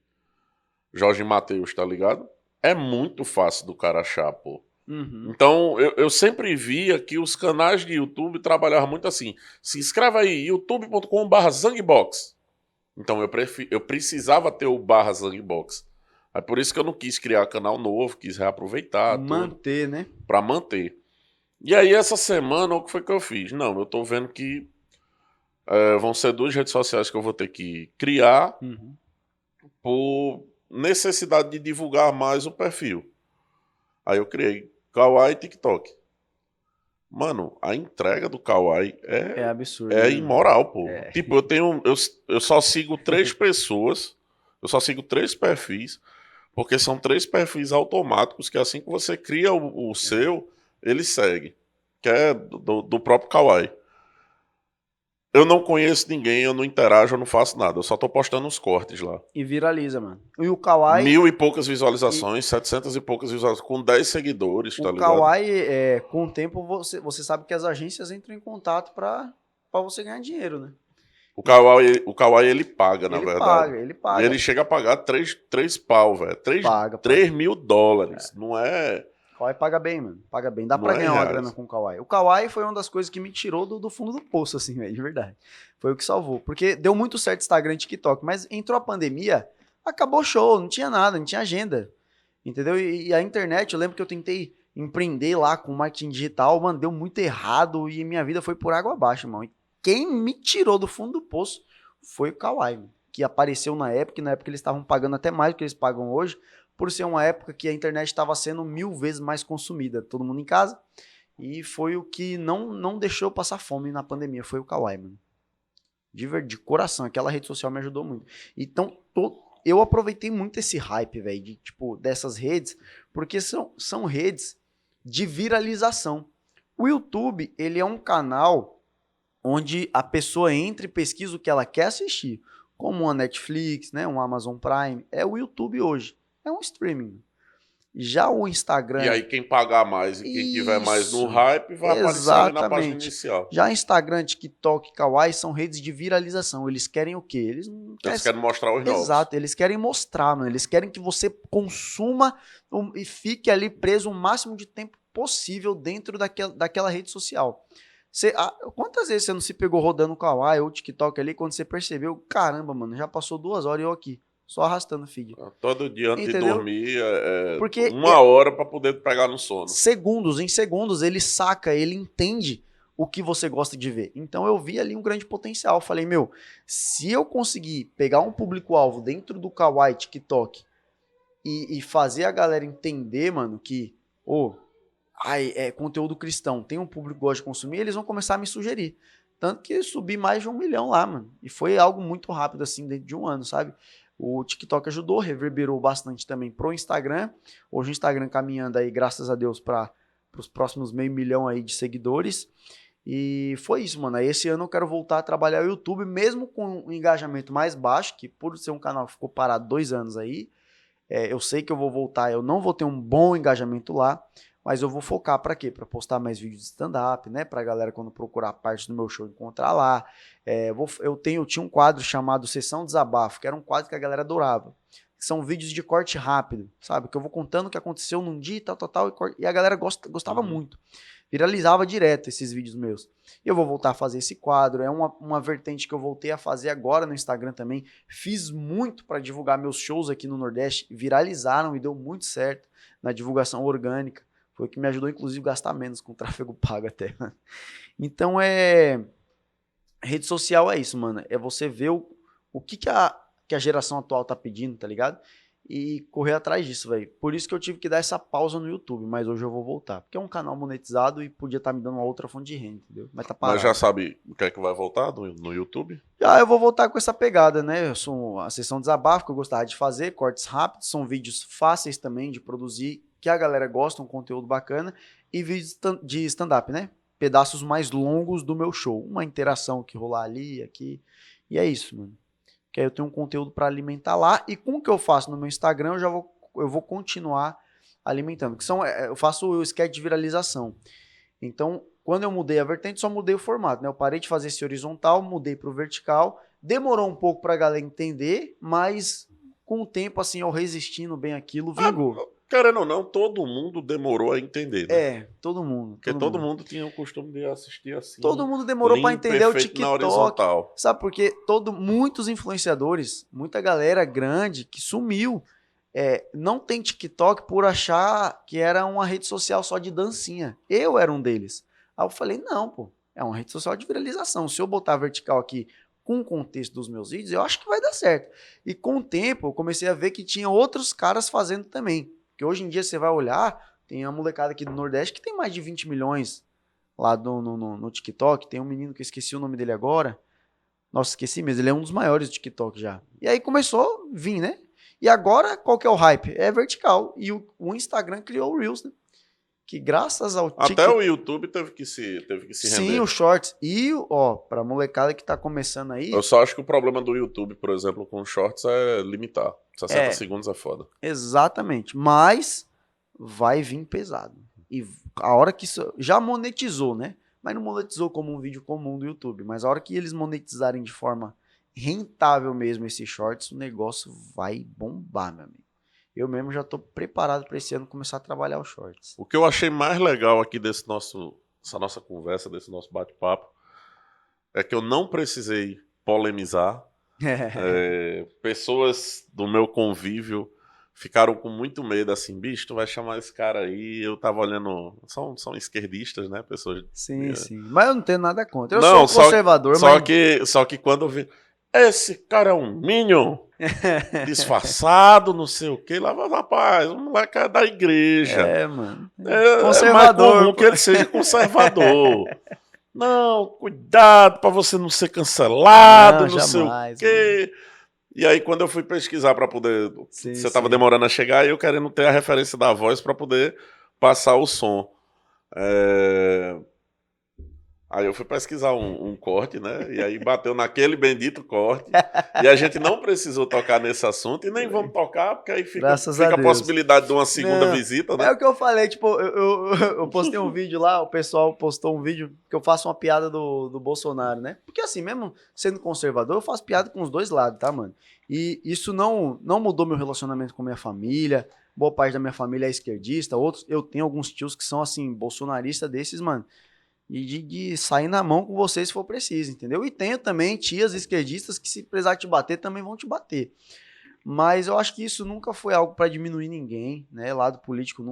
Speaker 1: Jorge e Matheus, tá ligado? É muito fácil do cara achar, pô.
Speaker 2: Uhum.
Speaker 1: Então, eu sempre via que os canais de YouTube trabalhavam muito assim. Se inscreve aí, youtube.com/Zangbox. Então, eu precisava ter o barra Zangbox. É por isso que eu não quis criar canal novo, quis reaproveitar tudo,
Speaker 2: Manter, né?
Speaker 1: pra manter. E aí, essa semana, o que foi que eu fiz? Não, eu tô vendo que vão ser 2 redes sociais que eu vou ter que criar
Speaker 2: Uhum.
Speaker 1: por necessidade de divulgar mais o perfil. Aí eu criei Kawaii e TikTok. Mano, a entrega do Kawaii
Speaker 2: É absurdo,
Speaker 1: é
Speaker 2: né, mano?
Speaker 1: imoral, pô.
Speaker 2: É.
Speaker 1: Tipo, eu só sigo 3 pessoas, eu só sigo 3 perfis, porque são 3 perfis automáticos que assim que você cria o seu, ele segue. Que é do próprio Kawaii. Eu não conheço ninguém, eu não interajo, eu não faço nada. Eu só tô postando os cortes lá.
Speaker 2: E viraliza, mano. E o Kawaii,
Speaker 1: 1000 e poucas
Speaker 2: e
Speaker 1: visualizações, 700 e poucas visualizações, com 10 seguidores,
Speaker 2: o
Speaker 1: tá ligado?
Speaker 2: Kawaii, com o tempo, você sabe que as agências entram em contato pra você ganhar dinheiro, né?
Speaker 1: O Kawaii ele paga, na
Speaker 2: Ele
Speaker 1: verdade.
Speaker 2: paga, ele
Speaker 1: E ele
Speaker 2: paga.
Speaker 1: chega a pagar 3 pau, velho.
Speaker 2: Paga.
Speaker 1: 3 mil dólares.
Speaker 2: Kawaii paga bem, mano. Paga bem. Dá
Speaker 1: Não
Speaker 2: pra
Speaker 1: é
Speaker 2: ganhar uma grana
Speaker 1: reais.
Speaker 2: com o Kawaii. O Kawaii foi uma das coisas que me tirou do fundo do poço, assim, velho, de verdade. Foi o que salvou. Porque deu muito certo Instagram e TikTok, mas entrou a pandemia, acabou o show, não tinha nada, não tinha agenda. Entendeu? E a internet, eu lembro que eu tentei empreender lá com marketing digital, mano, deu muito errado e minha vida foi por água abaixo, mano. E quem me tirou do fundo do poço foi o Kawaii, mano, que apareceu na época, e na época eles estavam pagando até mais do que eles pagam hoje, por ser uma época que a internet estava sendo 1000 vezes mais consumida, todo mundo em casa, e foi o que não deixou eu passar fome na pandemia, foi o Kawaii, mano. De coração, aquela rede social me ajudou muito. Então, eu aproveitei muito esse hype, velho, tipo, dessas redes, porque são redes de viralização. O YouTube, ele é um canal onde a pessoa entra e pesquisa o que ela quer assistir, como uma Netflix, né, um Amazon Prime, é o YouTube hoje. É um streaming. Já o Instagram...
Speaker 1: E aí quem pagar mais e quem tiver mais no
Speaker 2: Isso,
Speaker 1: hype vai aparecer ali na página
Speaker 2: exatamente.
Speaker 1: inicial.
Speaker 2: Já Instagram, TikTok, Kawaii são redes de viralização. Eles querem o quê? Eles não
Speaker 1: Eles querem mostrar os novos.
Speaker 2: Exato, eles querem mostrar, mano. Eles querem que você consuma e fique ali preso o máximo de tempo possível dentro daquela rede social. Quantas vezes você não se pegou rodando o Kawaii ou TikTok ali quando você percebeu, caramba, mano, já passou 2 horas e eu aqui, só arrastando o feed.
Speaker 1: Todo dia antes
Speaker 2: Entendeu?
Speaker 1: de dormir,
Speaker 2: Porque
Speaker 1: 1 hora pra poder pegar no sono.
Speaker 2: em segundos, ele saca, ele entende o que você gosta de ver. Então eu vi ali um grande potencial. Falei, meu, se eu conseguir pegar um público-alvo dentro do Kawaii, TikTok e fazer a galera entender, mano, que é conteúdo cristão, tem um público que gosta de consumir, eles vão começar a me sugerir. Tanto que subi mais de 1 milhão lá, mano. E foi algo muito rápido, assim, dentro de um ano, sabe? O TikTok ajudou, reverberou bastante também pro Instagram. Hoje o Instagram caminhando aí, graças a Deus, para os próximos 500 mil aí de seguidores. E foi isso, mano. Aí esse ano eu quero voltar a trabalhar o YouTube, mesmo com um engajamento mais baixo, que por ser um canal que ficou parado 2 anos aí, eu sei que eu vou voltar, eu não vou ter um bom engajamento lá, mas eu vou focar para quê? Para postar mais vídeos de stand-up, né? Pra galera, quando procurar parte do meu show, encontrar lá. Eu tinha um quadro chamado Sessão Desabafo, que era um quadro que a galera adorava. São vídeos de corte rápido, sabe? Que eu vou contando o que aconteceu num dia, tal, e a galera gostava muito. Viralizava direto esses vídeos meus. E eu vou voltar a fazer esse quadro. É uma vertente que eu voltei a fazer agora no Instagram também. Fiz muito para divulgar meus shows aqui no Nordeste. Viralizaram e deu muito certo na divulgação orgânica. Foi o que me ajudou, inclusive, a gastar menos com tráfego pago até. Então, rede social é isso, mano. É você ver o que a geração atual tá pedindo, tá ligado? E correr atrás disso, velho. Por isso que eu tive que dar essa pausa no YouTube, mas hoje eu vou voltar. Porque é um canal monetizado e podia estar me dando uma outra fonte de renda, entendeu? Mas tá parado.
Speaker 1: Mas já sabe o que é que vai voltar no YouTube?
Speaker 2: Já eu vou voltar com essa pegada, né? Eu sou a sessão desabafo que eu gostava de fazer, cortes rápidos, são vídeos fáceis também de produzir, que a galera gosta, um conteúdo bacana, e vídeos de stand-up, né? pedaços mais longos do meu show. Uma interação que rolar ali, aqui. E é isso, mano. Que aí eu tenho um conteúdo para alimentar lá. E com o que eu faço no meu Instagram, eu vou continuar alimentando. Que eu faço o sketch de viralização. Então, quando eu mudei a vertente, só mudei o formato, né? Eu parei de fazer esse horizontal, mudei para o vertical. Demorou um pouco para a galera entender, mas com o tempo, assim, eu resistindo bem aquilo, vingou.
Speaker 1: Querendo ou não, todo mundo demorou a entender, né?
Speaker 2: Todo mundo.
Speaker 1: Porque todo mundo tinha o costume de assistir assim.
Speaker 2: Todo mundo demorou para entender o TikTok.
Speaker 1: Na horizontal.
Speaker 2: Sabe por quê? Muitos influenciadores, muita galera grande que sumiu, não tem TikTok por achar que era uma rede social só de dancinha. Eu era um deles. Aí eu falei, não, pô, é uma rede social de viralização. Se eu botar vertical aqui com o contexto dos meus vídeos, eu acho que vai dar certo. E com o tempo, eu comecei a ver que tinha outros caras fazendo também. Porque hoje em dia você vai olhar, tem a molecada aqui do Nordeste que tem mais de 20 milhões lá no TikTok. Tem um menino que eu esqueci o nome dele agora. Nossa, esqueci mesmo. Ele é um dos maiores do TikTok já. E aí começou a vir, né? E agora, qual que é o hype? É vertical. E o Instagram criou o Reels, né? Que graças ao
Speaker 1: Até
Speaker 2: TikTok...
Speaker 1: o YouTube teve que se render.
Speaker 2: Sim, o Shorts. E, pra molecada que tá começando aí...
Speaker 1: Eu só acho que o problema do YouTube, por exemplo, com Shorts é limitar. 60 segundos é foda.
Speaker 2: Exatamente. Mas vai vir pesado. E a hora que isso... Já monetizou, né? Mas não monetizou como um vídeo comum do YouTube. Mas a hora que eles monetizarem de forma rentável mesmo esse Shorts, o negócio vai bombar, meu amigo. Eu mesmo já tô preparado para esse ano começar a trabalhar os Shorts.
Speaker 1: O que eu achei mais legal aqui dessa nossa conversa, desse nosso bate-papo, é que eu não precisei polemizar. Pessoas do meu convívio ficaram com muito medo, assim, bicho, tu vai chamar esse cara aí. Eu tava olhando, são esquerdistas, né, pessoas...
Speaker 2: Sim. Mas eu não tenho nada contra. Eu sou um conservador,
Speaker 1: Só que quando eu vi, esse cara é um minion, disfarçado, não sei o quê, lá, rapaz, o moleque é da igreja.
Speaker 2: Mano.
Speaker 1: É mais comum que ele seja conservador. Não, cuidado pra você não ser cancelado, não
Speaker 2: jamais,
Speaker 1: sei o quê. Mano. E aí, quando eu fui pesquisar pra poder... Você tava demorando a chegar e eu querendo ter a referência da voz pra poder passar o som. Aí eu fui pesquisar um corte, né? E aí bateu naquele bendito corte. E a gente não precisou tocar nesse assunto e nem vamos tocar, porque aí fica a possibilidade de uma segunda visita, né?
Speaker 2: É o que eu falei, tipo, eu postei um vídeo lá, o pessoal postou um vídeo que eu faço uma piada do Bolsonaro, né? Porque assim, mesmo sendo conservador, eu faço piada com os dois lados, tá, mano? E isso não mudou meu relacionamento com minha família. Boa parte da minha família é esquerdista, eu tenho alguns tios que são, assim, bolsonaristas desses, mano. E de sair na mão com você se for preciso, entendeu? E tenho também tias esquerdistas que se precisar te bater, também vão te bater. Mas eu acho que isso nunca foi algo para diminuir ninguém, né? Lado político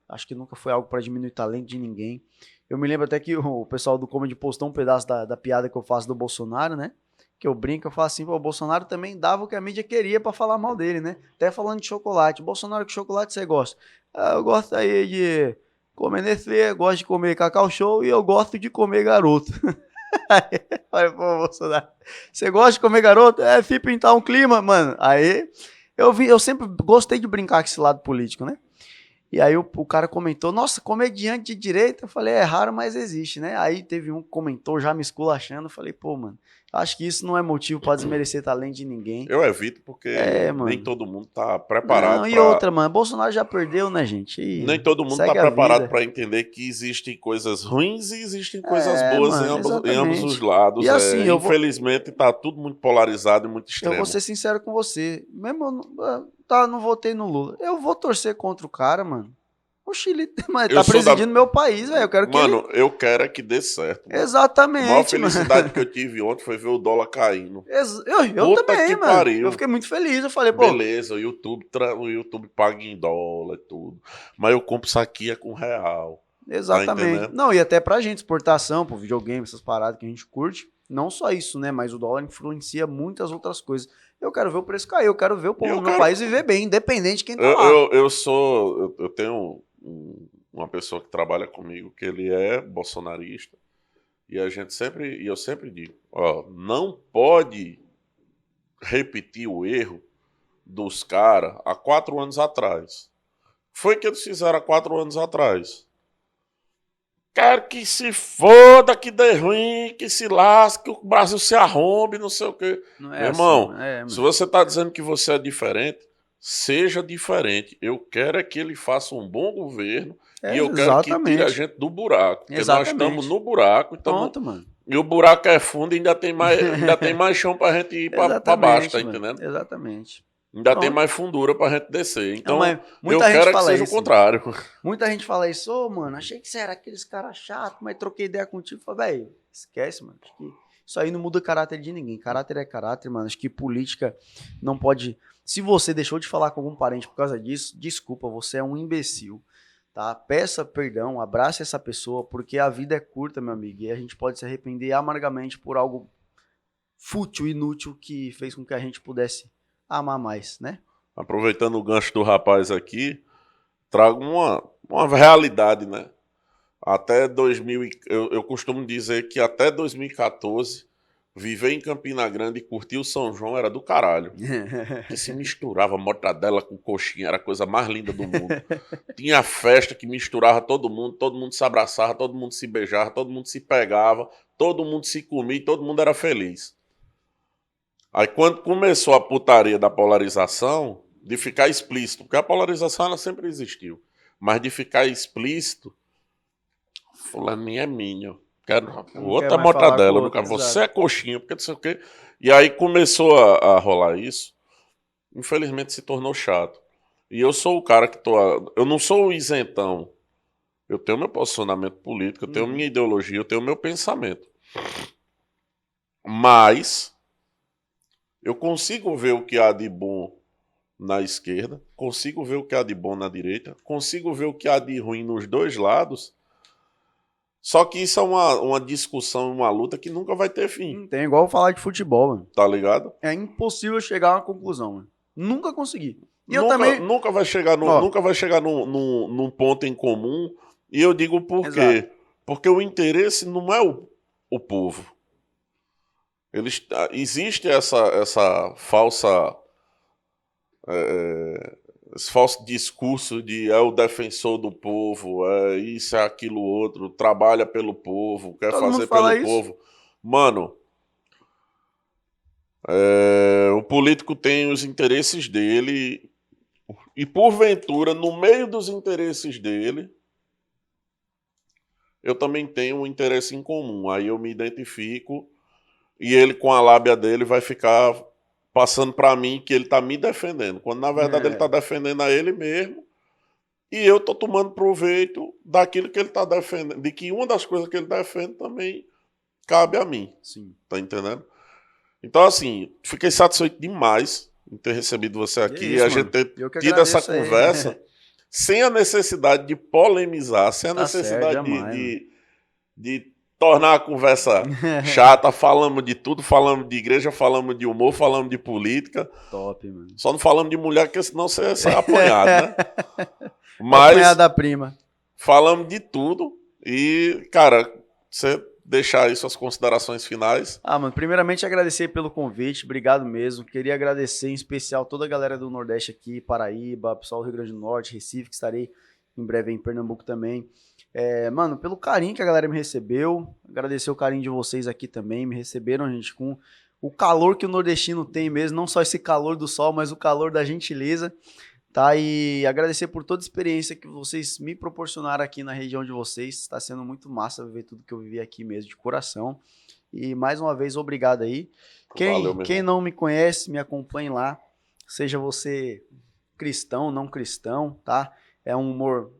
Speaker 2: acho que nunca foi algo para diminuir o talento de ninguém. Eu me lembro até que o pessoal do Comedy postou um pedaço da piada que eu faço do Bolsonaro, né? Que eu brinco, eu falo assim, pô, o Bolsonaro também dava o que a mídia queria para falar mal dele, né? Até falando de chocolate. Bolsonaro, que chocolate você gosta? Eu gosto aí de... comer Nestlé, gosto de comer Cacau Show e eu gosto de comer garoto. Aí, falei, pô, Bolsonaro, você gosta de comer garoto? Fui pintar um clima, mano. Aí, eu sempre gostei de brincar com esse lado político, né? E aí o cara comentou, nossa, comediante de direita. Eu falei, é raro, mas existe, né? Aí teve um que comentou já me esculachando. Eu falei, pô, mano, acho que isso não é motivo pra desmerecer talento de ninguém.
Speaker 1: Eu evito porque nem todo mundo tá preparado.
Speaker 2: Não, e outra, mano, Bolsonaro já perdeu, né, gente? E
Speaker 1: nem todo mundo tá preparado pra entender que existem coisas ruins e existem coisas boas, mano, em ambos os lados.
Speaker 2: E assim,
Speaker 1: infelizmente tá tudo muito polarizado e muito extremo.
Speaker 2: Eu vou ser sincero com você. Mesmo não votei no Lula. Eu vou torcer contra o cara, mano. O Chile tá presidindo meu país, velho. Eu quero que
Speaker 1: eu quero é que dê certo.
Speaker 2: Mano. Exatamente.
Speaker 1: A maior felicidade que eu tive ontem foi ver o dólar caindo.
Speaker 2: Eu também, mano. Pariu. Eu fiquei muito feliz. Eu falei, pô.
Speaker 1: Beleza, o YouTube paga em dólar e tudo. Mas eu compro isso aqui é com real.
Speaker 2: Exatamente. Tá, não, e até pra gente, exportação, pro videogame, essas paradas que a gente curte. Não só isso, né? Mas o dólar influencia muitas outras coisas. Eu quero ver o preço cair. Eu quero ver o povo do meu país viver bem, independente de quem tá lá.
Speaker 1: Eu tenho uma pessoa que trabalha comigo que ele é bolsonarista e eu sempre digo, ó, não pode repetir o erro dos caras há 4 anos atrás. Foi o que eles fizeram há 4 anos atrás. quero que se foda, que dê ruim, que se lasque, que o Brasil se arrombe, não sei o quê.
Speaker 2: Não é
Speaker 1: Meu irmão,
Speaker 2: assim,
Speaker 1: se você tá dizendo que você é diferente, seja diferente. Eu quero é que ele faça um bom governo e eu quero que tire a
Speaker 2: exatamente.
Speaker 1: gente do buraco. Porque nós estamos
Speaker 2: Exatamente.
Speaker 1: no buraco
Speaker 2: Pronto, mano.
Speaker 1: e o buraco é fundo e ainda tem mais chão pra gente ir pra baixo, tá
Speaker 2: Exatamente, mano.
Speaker 1: entendendo?
Speaker 2: Exatamente.
Speaker 1: Ainda tem
Speaker 2: Pronto.
Speaker 1: mais fundura pra gente descer.
Speaker 2: Não,
Speaker 1: Então,
Speaker 2: mas
Speaker 1: eu
Speaker 2: muita gente
Speaker 1: quero é que
Speaker 2: fala
Speaker 1: seja o
Speaker 2: isso.
Speaker 1: contrário.
Speaker 2: Muita gente fala isso, ô, mano, achei que você era aqueles caras chatos, mas troquei ideia contigo. Falei, velho, esquece, mano. Acho que isso aí não muda o caráter de ninguém. Caráter é caráter, mano. Acho que política não pode. Se você deixou de falar com algum parente por causa disso, desculpa, você é um imbecil. Tá? Peça perdão, abrace essa pessoa, porque a vida é curta, meu amigo, e a gente pode se arrepender amargamente por algo fútil, inútil, que fez com que a gente pudesse amar mais, né?
Speaker 1: Aproveitando o gancho do rapaz aqui, trago uma realidade, né? Até 2000, eu costumo dizer que até 2014, viver em Campina Grande e curtir o São João era do caralho. Que se misturava mortadela com coxinha, era a coisa mais linda do mundo. Tinha festa que misturava todo mundo se abraçava, todo mundo se beijava, todo mundo se pegava, todo mundo se comia e todo mundo era feliz. Aí quando começou a putaria da polarização, de ficar explícito, porque a polarização ela sempre existiu, mas de ficar explícito, fulaninho é minho, quero
Speaker 2: Não
Speaker 1: outra
Speaker 2: quer mais falar com
Speaker 1: mortadela,
Speaker 2: o
Speaker 1: não
Speaker 2: outro,
Speaker 1: quero, você
Speaker 2: exato.
Speaker 1: é coxinha, porque não sei o quê. E aí começou a rolar isso, infelizmente se tornou chato. E eu sou o cara que eu não sou o isentão, eu tenho meu posicionamento político, eu tenho minha ideologia, eu tenho meu pensamento. Mas eu consigo ver o que há de bom na esquerda, consigo ver o que há de bom na direita, consigo ver o que há de ruim nos dois lados, só que isso é uma discussão, uma luta que nunca vai ter fim,
Speaker 2: Não tem igual falar de futebol, mano.
Speaker 1: tá ligado?
Speaker 2: É impossível chegar a uma conclusão, mano. Nunca consegui. E eu
Speaker 1: Nunca,
Speaker 2: também.
Speaker 1: nunca vai chegar,
Speaker 2: Ó,
Speaker 1: nunca vai chegar num ponto em comum, e eu digo por
Speaker 2: exato.
Speaker 1: quê? Porque o interesse não é o povo. Existe essa falsa esse falso discurso de é o defensor do povo, é isso, é aquilo outro, trabalha pelo povo, quer
Speaker 2: Todo mundo
Speaker 1: fazer
Speaker 2: fala
Speaker 1: pelo
Speaker 2: isso.
Speaker 1: povo. Mano, o político tem os interesses dele e, porventura, no meio dos interesses dele, eu também tenho um interesse em comum. Aí eu me identifico e ele, com a lábia dele, vai ficar passando pra mim que ele tá me defendendo, quando na verdade ele tá defendendo a ele mesmo. E eu tô tomando proveito daquilo que ele tá defendendo, de que uma das coisas que ele defende também cabe a mim.
Speaker 2: Sim.
Speaker 1: Tá entendendo? Então, assim, fiquei satisfeito demais em ter recebido você aqui e
Speaker 2: isso,
Speaker 1: a gente
Speaker 2: mano.
Speaker 1: ter
Speaker 2: Eu que
Speaker 1: tido essa
Speaker 2: agradeço aí.
Speaker 1: conversa sem a necessidade de polemizar, sem a
Speaker 2: Tá certo,
Speaker 1: necessidade
Speaker 2: jamais, mano.
Speaker 1: de tornar a conversa chata. Falamos de tudo, falamos de igreja, falamos de humor, falamos de política.
Speaker 2: Top, mano.
Speaker 1: Só não falamos de mulher, porque senão você sai apanhado, né?
Speaker 2: Apanhar
Speaker 1: Mas
Speaker 2: da prima.
Speaker 1: falamos de tudo e, cara, você deixar aí suas considerações finais.
Speaker 2: Ah, mano, primeiramente agradecer pelo convite, obrigado mesmo. Queria agradecer em especial toda a galera do Nordeste aqui, Paraíba, pessoal do Rio Grande do Norte, Recife, que estarei em breve em Pernambuco também. Mano, pelo carinho que a galera me recebeu, agradecer o carinho de vocês aqui também, me receberam, gente, com o calor que o nordestino tem mesmo, não só esse calor do sol, mas o calor da gentileza. Tá, e agradecer por toda a experiência que vocês me proporcionaram aqui na região de vocês. Está sendo muito massa viver tudo que eu vivi aqui mesmo, de coração. E mais uma vez, obrigado aí.
Speaker 1: Valeu, meu
Speaker 2: Quem
Speaker 1: irmão.
Speaker 2: não me conhece, me acompanhe lá. Seja você cristão, não cristão, tá? É um humor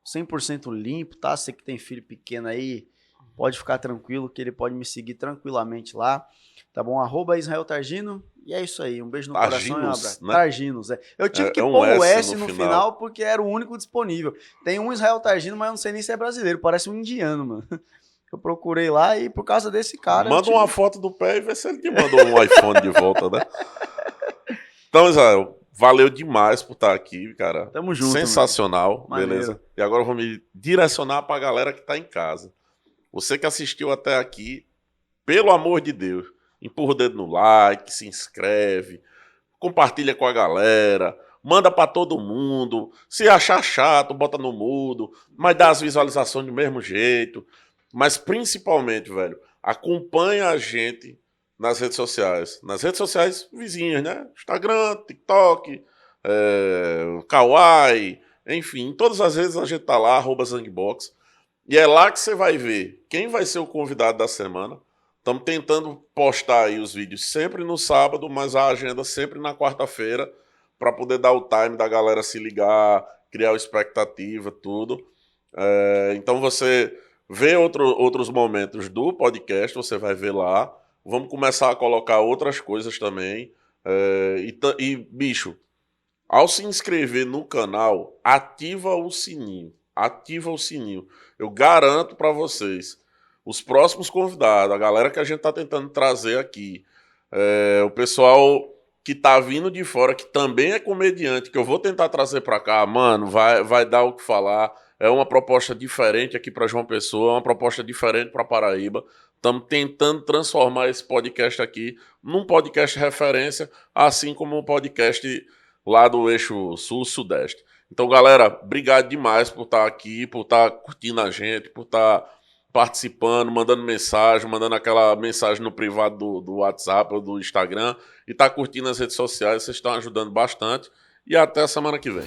Speaker 2: 100% limpo, tá? Você que tem filho pequeno aí, pode ficar tranquilo que ele pode me seguir tranquilamente lá. Tá bom? @Israel Targino. E é isso aí. Um beijo no coração e um abraço.
Speaker 1: Né?
Speaker 2: Targinos, Eu tive que
Speaker 1: um
Speaker 2: pôr o
Speaker 1: S
Speaker 2: S no final porque era o único disponível. Tem um Israel Targino, mas eu não sei nem se é brasileiro. Parece um indiano, mano. Eu procurei lá e por causa desse cara...
Speaker 1: Manda uma foto do pé e vê se ele te mandou um iPhone de volta, né? Então, Israel, valeu demais por estar aqui, cara.
Speaker 2: Tamo junto,
Speaker 1: sensacional,
Speaker 2: mano.
Speaker 1: beleza?
Speaker 2: Maneiro.
Speaker 1: E agora eu vou me direcionar pra galera que tá em casa. Você que assistiu até aqui, pelo amor de Deus, empurra o dedo no like, se inscreve, compartilha com a galera, manda pra todo mundo. Se achar chato, bota no mudo, mas dá as visualizações do mesmo jeito. Mas principalmente, velho, acompanha a gente nas redes sociais. Nas redes sociais vizinhas, né? Instagram, TikTok, Kawaii, enfim, todas as redes a gente tá lá, @Zangbox. E é lá que você vai ver quem vai ser o convidado da semana. Estamos tentando postar aí os vídeos sempre no sábado, mas a agenda sempre na quarta-feira, para poder dar o time da galera se ligar, criar a expectativa, tudo. Então você vê outros momentos do podcast, você vai ver lá. Vamos começar a colocar outras coisas também. Bicho, ao se inscrever no canal, ativa o sininho. Ativa o sininho. Eu garanto para vocês, os próximos convidados, a galera que a gente tá tentando trazer aqui, o pessoal que tá vindo de fora, que também é comediante, que eu vou tentar trazer para cá, mano, vai dar o que falar. É uma proposta diferente aqui para João Pessoa, é uma proposta diferente para Paraíba. Estamos tentando transformar esse podcast aqui num podcast referência, assim como um podcast lá do eixo sul-sudeste. Então, galera, obrigado demais por estar aqui, por estar curtindo a gente, por estar participando, mandando mensagem, mandando aquela mensagem no privado do WhatsApp ou do Instagram e estar curtindo as redes sociais. Vocês estão ajudando bastante. E até a semana que vem.